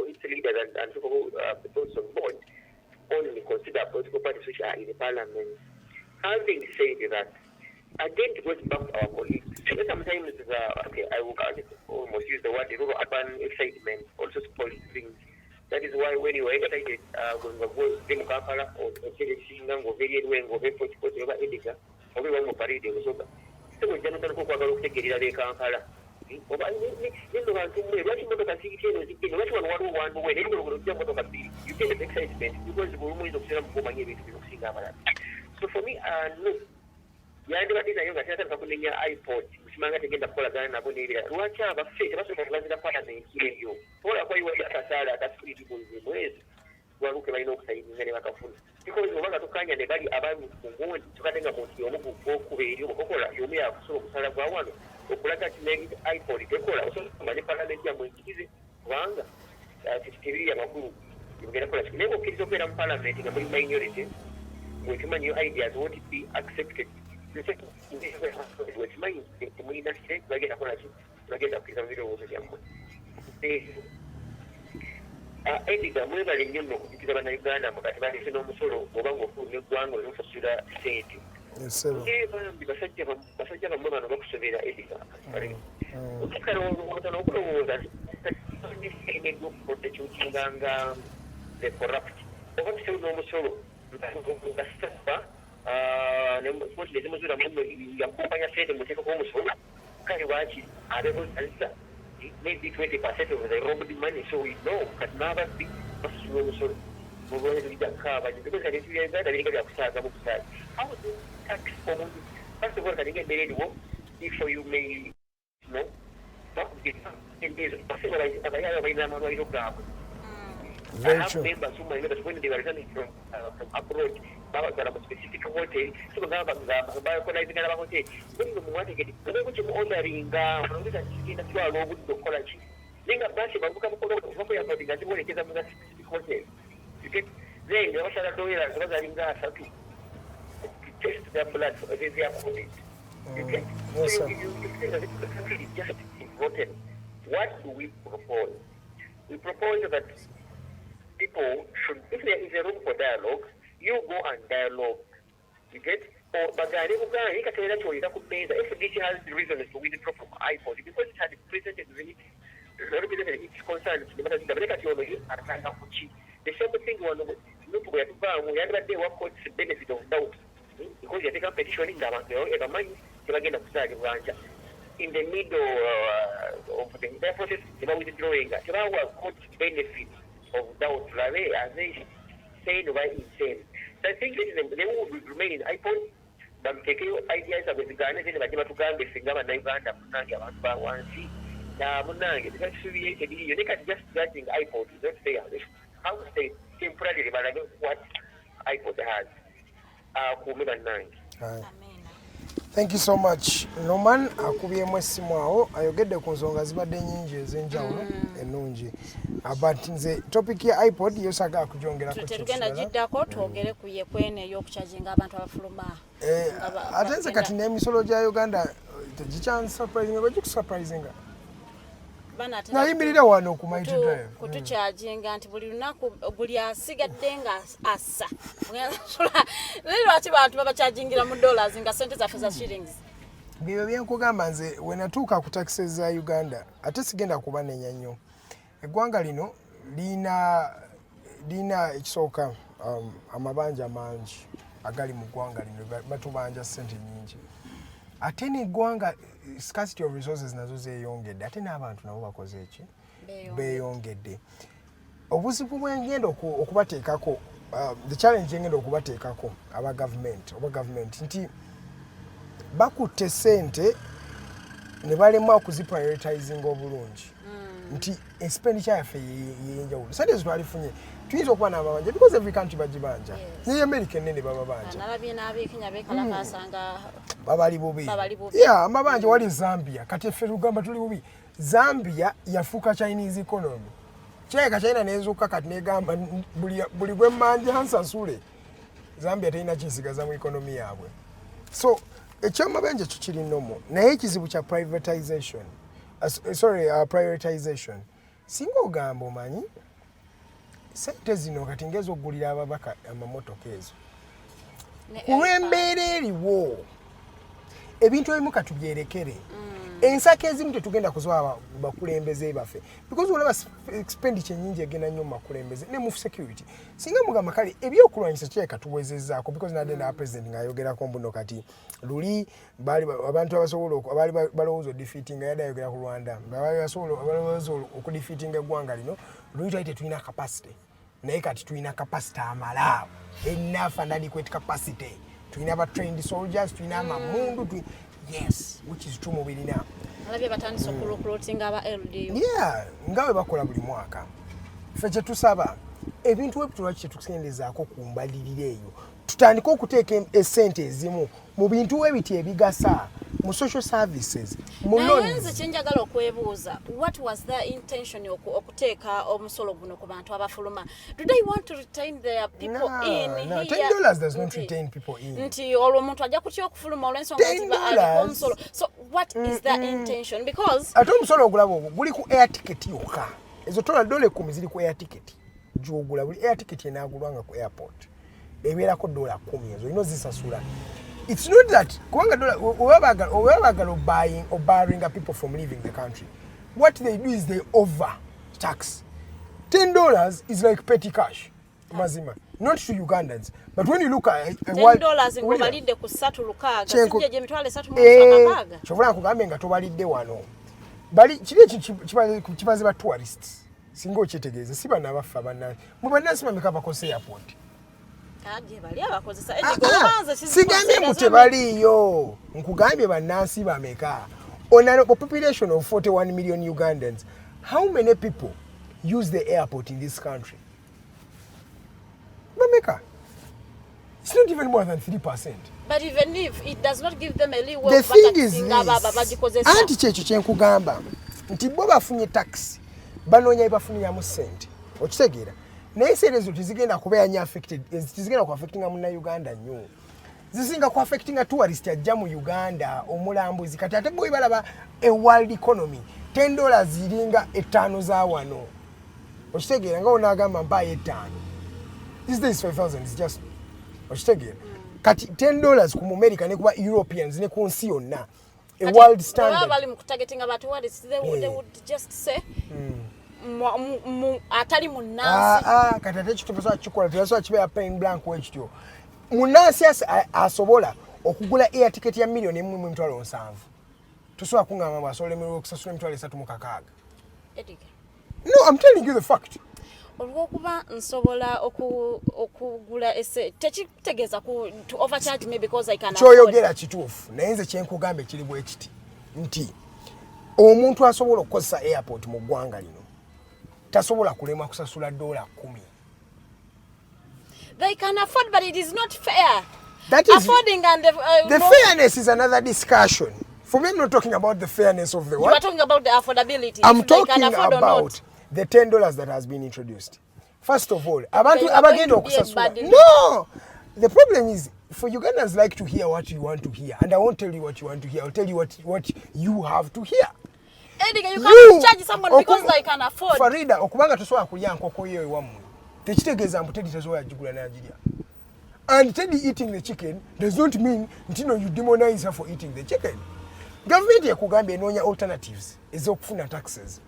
its leaders and people who those on board only consider political parties which are in the parliament. Having said that, again, it goes back to our colleagues. Sometimes, I will almost use the word rural-urban excitement, also spoil things. That is why when you are excited, going to go to Kampala or Chelsea, or very well, or very much over Edgar, or we want to Farida, or so. So we don't know what to take it away Kampala. So for me, look, yandibadde nayo nga kyata kakunenya IPOD musimanga tegenda kukolagana nabo n'ebirala lwaki abaffe tebasobola palamenti eyo ola kwa iwe akasaala akasukiriti buli mwezi lwaluke balina okusayinga ne bakafuna because obanga tukanya ne bali abali ku nguundi tukatenga muntu omu okubeeri okola yomu yakusobola okusala gwa wano okulaga nti IPOD tekola osobola ne palamenti yamwe ekirize kubanga tebiri amakulu yogera kola naye okkiriza okubeera mu palamenti nga muli minority wetumanyi your ideas won't be accepted. Edgar, mwebale nnyo nno okujjukiza bannayuganda mukati balese n'omusolo oba ng'ofuulira eggwanga olw'okusasula ssente. Bambi basajja bamwe bano bakusobera Edgar. Okikala olwowootana okulowooza eneddwa okuprotekyukinganga the corrupt oba tusewo n'omusolo nga saba nezimuzira yakumpanya sente muteekako omusolo kale waki abebusalisa maybe 20% of the robbed money, so we know kati n'ababbi basasula omusolo mubonezerija kaabanye because kati Uganda birika byakusaaga mu kusaaga how do you tax omuntu first of all kati ng'embeera eriwo if you may know abayaayo balina amalwaliro gaabwe. I have members whom I know that when they were returning from abroad, they were a specific hotel. So they were organizing a hotel. When you want to get it, they were ordering in a few hours to college. They got back about the specific hotel. You get then they also have to test their blood for their COVID. You get so you say that the country is just important. What do we propose? We propose that people should, if there is a room for dialogue, you go and dialogue. You get? Or but if this has the reason to withdraw from IPOD, because it had presented its concerns, the same thing one look where we had that day what called the benefit of doubt. Because you take a petition in the money to again in the middle of the process, withdrawing, what called benefit of doubt, as they say, why insane. So I think they will remain in IPOD, but take ideas of the Ghana, and I to Ghana, Singapore, and Uganda, Munanga, one see. Now, Munanga, it's actually you can just judging IPOD, don't say how to say temporarily, but I know what IPOD has. Thank you so much. Norman akubyemu essimu awo ayogedde ku nsonga zibadde nnyingi ez'enjawulo ennungi. But nze topic ya IPOD yosaga kujongerako tugenda giddako twogere ku yekwene ey'okukyajinga abantu abafuluma. Ate nze kati n'emisolo gya Uganda tegikyan surprising oba gikusurprisinga. Nayimirira wano ku Mighty Drive kutukyajinga nti buli lunaku buli asigadde nga assa lwaki bantu babakyajingira mu dollars nga sente zaffe za shillings. Byo byenkugamba nze we natuuka ku taxes za Uganda ate sigenda kubanenya nnyo. Eggwanga lino lina ekisooka amabanja mangi agali mu ggwanga lino batubanja sente nnyingi. Ate n'eggwanga scarcity of resources nazo zeeyongedde ate n'abantu nabo bakoze eki beeyongedde. Obuzibu bwengenda okubateekako the challenge engenda okubateekako aba government nti bakutte sente ne balemwa okuziprioritizing obulungi nti expenditure yaffe yenjawulo sente zitwalifunye tuyinza okuba n'amabanja because every country bagibanja naye America ennene baba banja nalabye n'ab'Ekenya beekalakaasanga babali bubi yeah amabanja wali Zambia kati ffe Uganda tuli bubi Zambia yafuka Chinese economy China nezuka kati negamba buli gwe manje hansasule Zambia teyina kinsigaza mu economy yabwe so ekyama benje kikiri nomo naye ekizibu kya privatization prioritization singa ogamba omanyi sente zino kati ngezo okugulira ababaka amamotoka ezo kulwembeera eriwo ebintu ebimu katubyerekere ensaka ezimu tetugenda kuziwa bakulembeze baffe because olaba expenditure nyingi egenda nnyo mu makulembeze ne mu security singa mugamba kale ebyokulwanyisa kyeka tuwezezaako because nadde president ng'ayogerako mbuno kati luli bali abantu abasobola abali balowooza defeating nga yadde ayogera ku Rwanda bali balowooza okudefeating eggwanga lino luli twali tetulina capacity naye kati tulina capacity amala enough and adequate capacity tulina aba trained soldiers tulina amamundu yes which is true mobili now alabye batandise okulootinga aba LDU yeah ngawe bakola buli mwaka ffe kye tusaba ebintu webitulwa kye tukusendezaako kumbalirira eyo tutandika okuteeka essente ezimu mu bintu webiti ebigasa mu social services mu nayenze kyenjagala okwebuuza what was their intention okuteeka omusolo guno ku bantu abafuluma do they want to retain their people in no, here $10 does not retain people in nti olwo omuntu ajja kutya okufuluma olw'ensonga nti aliko omusolo so what is their intention because ate omusolo ogulaba ogwo guli ku air ticket yokka ezo $10 ziri ku air ticket gyogula buli air ticket enaagulwanga ku airport ebeerako $10 ezo olina ozisasula. It's not that we're buying or barring people from leaving the country. What they do is they overtax. $10 is like petty cash, mazima. Not to Ugandans, but when you look at $10 ngobalidde ku 3 sijje je mitwale 3 chovola kugambe nga tobalidde wano. Bali kiri kibaze ba tourists. Singa okyetegeeza si bana bafa bana. Mu banasi mameka bakose airport. Sigambye mutebaliyo nkugambye bannansi bameka on a population of 41 million Ugandans. How many people use the airport in this country? Bameka. It's not even more than 3%. But even if it does not give them a leeway, the thing is this, anti kyekyo kyenkugamba nti bo bafunye tax banoonya bafuniramu ssente okitegeera naye serezo tizigenda kubeera nnyo affected tizigenda ku affectinga munna Uganda nnyo zisinga ku affectinga tourist ajja mu Uganda omulambuzi kati ate bwe balaba a world economy $10 ziringa 5 za wano okitegeera nga onaagamba mpaayo 5 these days 5,000 is just okitegeera kati $10 ku America ne kuba Europeans ne ku nsi yonna a world standard bali mu targeting about tourists they would just say atali munansi kati ate kituposa kikola tuyasobola kibeera plain blank wekityo munansi asobola okugula air ticket ya $1,700,000 tusobola kungamba bwasobola emiriro okusasula $3,600. Edgar, no, I'm telling you the fact. olwokuba nsobola okugula ese tekitegeeza to overcharge me because I can kyoyogera kituufu naye nze kyenkugambe kiri bwe kiti nti omuntu asobola okukozesa airport mu ggwanga lino tasobola kulemwa kusasula $10. They can afford, but it is not fair. That is affording and the fairness is another discussion. For me, I'm not talking about the fairness of the what? You are talking about the affordability. I'm talking about the $10 that has been introduced. First of all, abagenda okusasula. No, the problem is for Ugandans like to hear what you want to hear, and I won't tell you what you want to hear. I'll tell you what you have to hear. Edgar, you can't charge someone because they can afford. Farida, okubanga tosobola kulya nkoko yo ewammwe. Tekitegeeza mbu Teddy tasobola jigula n'agirya. And Teddy eating the chicken does not mean you demonize her for eating the chicken. Government yakugambye enoonya alternatives ez'okufuna taxes.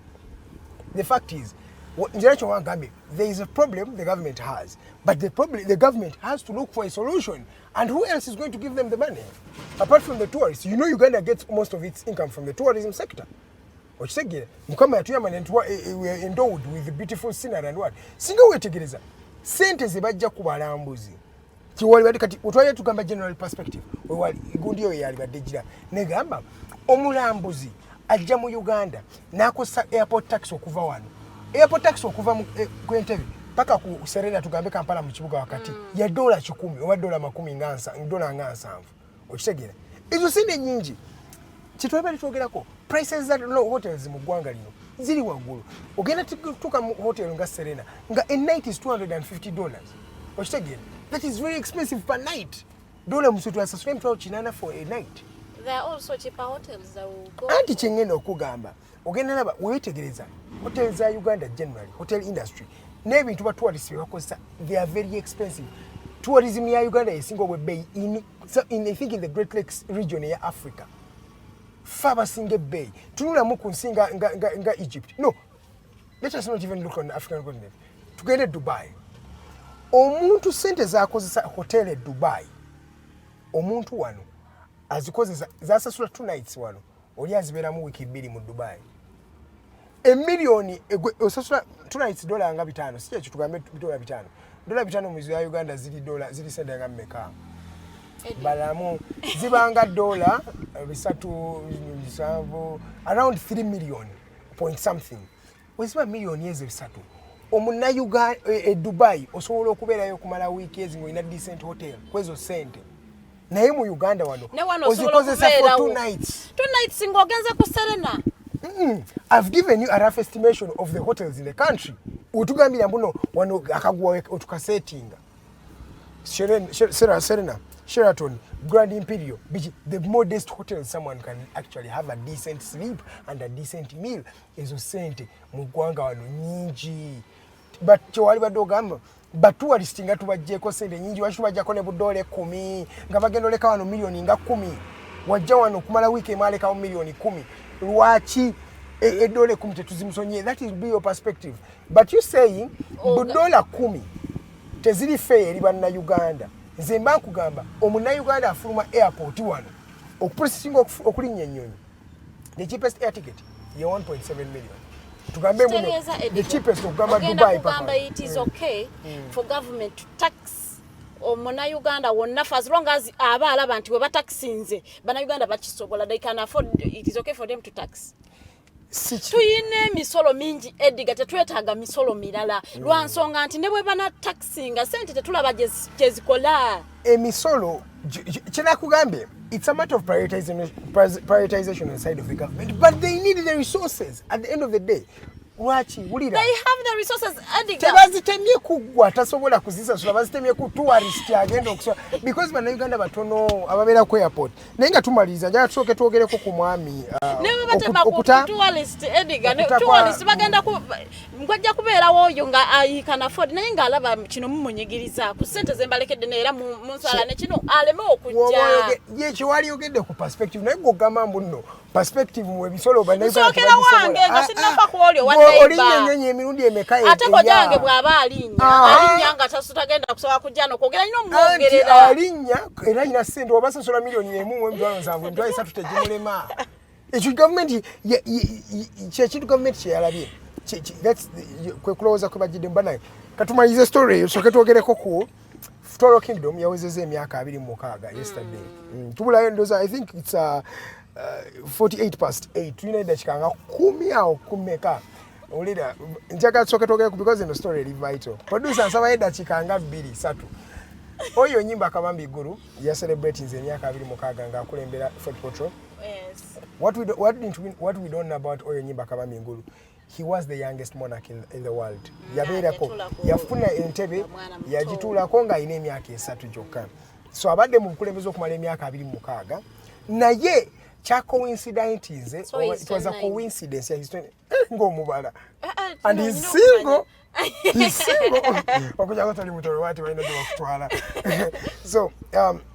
The fact is, there is a problem the government has, but the government has to look for a solution. And who else is going to give them the money? Apart from the tourists, Uganda gets most of its income from the tourism sector. We are endowed with the beautiful scenery and what. Singa wetegereza sente zibajja ku balambuzi. Kiwali kati utwaye tugamba general perspective. Wewali gundi yo yali badejira. Negamba omulambuzi ajja mu Uganda nakosa airport tax okuva wano. Airport tax okuva ku Entebbe paka ku Serena tugambe Kampala mu kibuga wakati ya $10 oba $10 ngansa $7. Okitegera. ezo sente nyingi kitwebali twogerako prices za low hotels mu ggwanga lino ziri waggulu ogenda tuka mu hotel nga Serena nga a night is $250 okitegeera that is very expensive per night dola musutu asasula emitwalo 800 for a night. There are also cheaper hotels that will go. Anti kyengenda okugamba ogenda naba weetegereza hotel za Uganda generally hotel industry n'ebintu ba tourists bakozesa they are very expensive. Tourism ya Uganda esinga obwebbeeyi in I think in the Great Lakes region ya Africa faba singe bay tunula mu kunsinga nga Egypt. No, let us not even look on the African continent. Tugende Dubai. Omuntu sente zakozesa hotel e Dubai. Omuntu wano azikozesa zasasula 2 nights wano. Oli azibera mu wiki 2 mu Dubai. $1 million osasula 2 nights dola nga 5. Si ekyo tugambe dola 5. Dola 5 mu ya Uganda ziri sente nga mmeka. Balamu zibanga dola bisatu around 3 million point something. Weziba million yeze bisatu. Omuna Uganda Dubai osobola okubeerayo kumala week yezi ngo ina decent hotel kwezo sente. Naye mu Uganda wano ozikozesa for 2 nights. 2 nights ngogenza ku Serena. I've given you a rough estimation of the hotels in the country. Utugambira mbuno wano akagwa otukasetinga. Serena, Sheraton, Grand Imperial, the modest hotel someone can actually have a decent sleep and a decent meal. Ezo sente mu ggwanga wano nyingi. But kyewali badogamba batuwa listinga tubajjeko sente nyingi washubajjako ne budole 10 nga bagenda oleka wano milioni nga 10 wajja wano kumala wiki emaleka milioni 10 lwaki edole 10 tetuzimusonye. That is be your perspective, but you saying budole 10 teziri fair eri banna Uganda. Nze mba nkugamba omuna Uganda afuluma airport wano okuprocesinga okulinnya ennyonyi the cheapest air ticket ya 1.7 million. Tugambe muno the cheapest okugamba Dubai papa. It is okay for government to tax omuna Uganda wonna as long as abaala bantu we bataxinze bana Uganda bakisobola they can afford. It is okay for them to tax. Tuyine misolo mingi Edgar tetwetaaga misolo mirala lwansonga nti ne bwe bana taxinga sente tetulaba jezikola emisolo kina kugambe. It's a matter of prioritization on the side of the government, but they need the resources at the end of the day. Wachi ulira they have the resources Edgar tebazitemye kugwa tasobola kuzisasula bazitemye ku tourist agenda okuswa because bana Uganda batono ababera ku airport nenga tumaliza njala tusoke tuogereko ku mwami newe batema ku tourist Edgar ne tourist bagenda ku ngwajja kubeera woyo nga I can afford nenga alaba kino mumunyigiriza ku sente zembalekedde neera mu nsala ne kino aleme okujja ye kiwali ogedde ku perspective naye gogamba mbuno perspective mu ebisolo bana Uganda sokera wange nga sinnafa ku olyo olinya emirundi emeka ate kojange bwaba alinya nga tasutagenda kusobola kujja n'okwogera ino mwongerera alinya era ina sente wabasasula milioni 1.7 ndwaye 3 tejimulema ekyo government kyekintu government kyeyalabye kwe kulowooza kwe bagidde mbanaye katumalize story eyo soke twogereko ku Toro Kingdom yawezeza emyaka 26 yesterday tubulayo ndoza I think it's 48:08 tulina eddakiika nga 10 awo kumeka olida njagala tusooke twogere because eno story eri vital producer nsaba eddakiika nga 2-3 oyo nyimba Kabambi Iguru ya celebrating emyaka 26 nga akulembera Fort Portal. Yes. What we don't know about oyo nyimba Kabambi Iguru, he was the youngest monarch in the world. Yabeerako yafuna entebe yagituulako nga alina emyaka 3 gyokka. So abadde mu bukulembeze okumala emyaka 26 naye cha coincidence it was a coincidence ya history ngomubala and he's single okuja gotali mutoro wati waina ndo kutwala so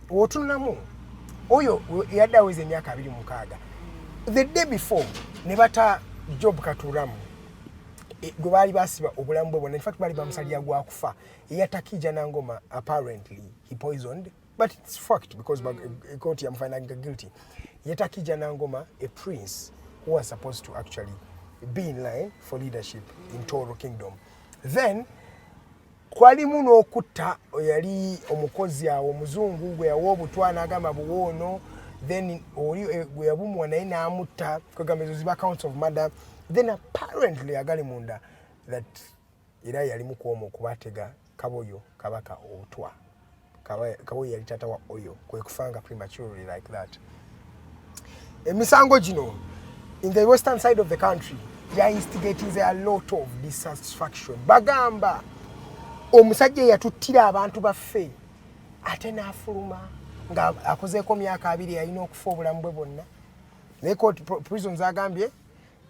wotunamu oyo yadda weze myaka 26 the day before ne bata Job Katuramu gwe bali basiba obulamu bwe in fact bali bamusalya gwa kufa yatakija na ngoma apparently he poisoned but it's fact because court yamfanya guilty. Yatakija Nangoma, a prince who was supposed to actually be in line for leadership in Toro Kingdom. Then, kwali muno okutta yali omukozi awo muzungu gwe yawo obutwana agamba buwono, then oli gwe yabumwa naye n'amutta kwegamezo ziba counts of murder. Then apparently agali munda that era yali mukuomo okubatega Kaboyo kabaka otwa. Kaboyo yali tata wa Oyo kwe kufanga prematurely like that. emisango gino in the western side of the country ya instigating a lot of dissatisfaction bagamba omusajja yatuttira abantu baffe ate n'afuluma nga akozeeko myaka 2 yalina okufa obulamu bwe bwonna naye prisons agambye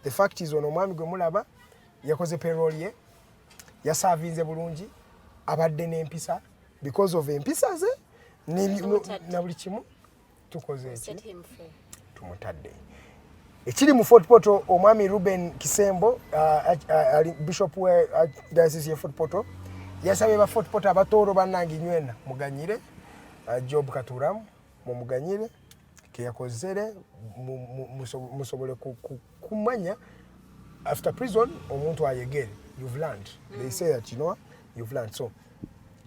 the fact is ono omwami gwe mulaba yakoze payroll ye yasavinze bulungi abadde n'empisa because of empisa ze na buli kimu tukoze eki tumutadde ekiri mu Fort Portal omwami Ruben Kisembo bishop we diocese ya Fort Portal yasabye ba Fort Portal abatoro bannange nywena muganyire Job Katuramu muganyire ke yakozere musobole kumanya after prison omuntu ayegere you've learned they say that you know you've learned so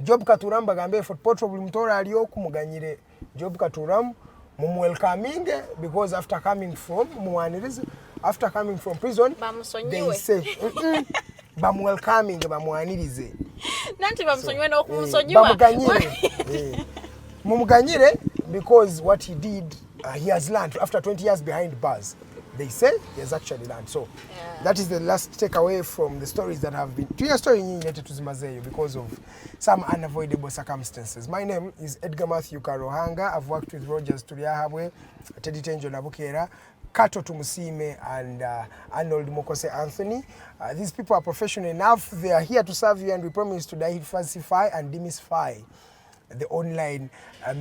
Job Katuramu bagambe Fort Portal buli mutoro ali okumuganyire Job Katuramu welcoming because after coming from prison they say welcoming bamwanirize nanti bamusonyiwe n'okumusonyiwa mumuganyire because what he did he has learned after 20 years behind bars they say he has actually learned so that is the last takeaway from the stories that have been to your story related to Zimazeyo because of some unavoidable circumstances. My name is Edgar Mathew Karuhanga. I've worked with Rogers Tuliahabwe, Teddy Tenjo Nabukera, Kato Tumusime and Arnold Mokose Anthony. These people are professional enough. They are here to serve you and we promise to diversify and demystify the online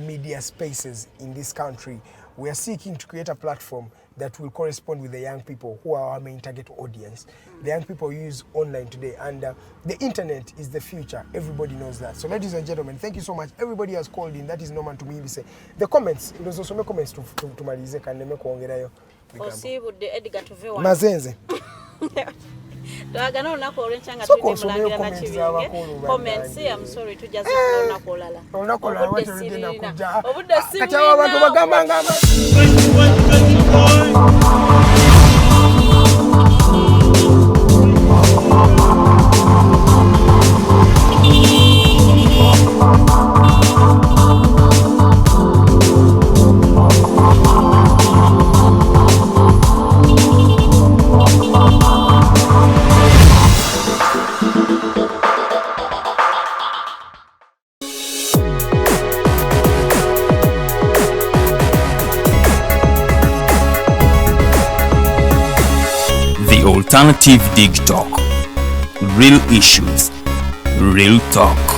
media spaces in this country. We are seeking to create a platform that will correspond with the young people who are our main target audience. The young people use online today and the internet is the future. Everybody knows that. So ladies and gentlemen, thank you so much. Everybody has called in. That is normal to me. We say the comments. There's also no comments to Malize. Can they make one? Edgar tuvewa. Mazenze. Twagana olunaku olw'enkyanga tulina mulangira na kibinge comments I'm sorry tujaze olunaku olala obudde si kati abo abantu bagamba ngamba Alternative Dig Talk. Real issues, real talk.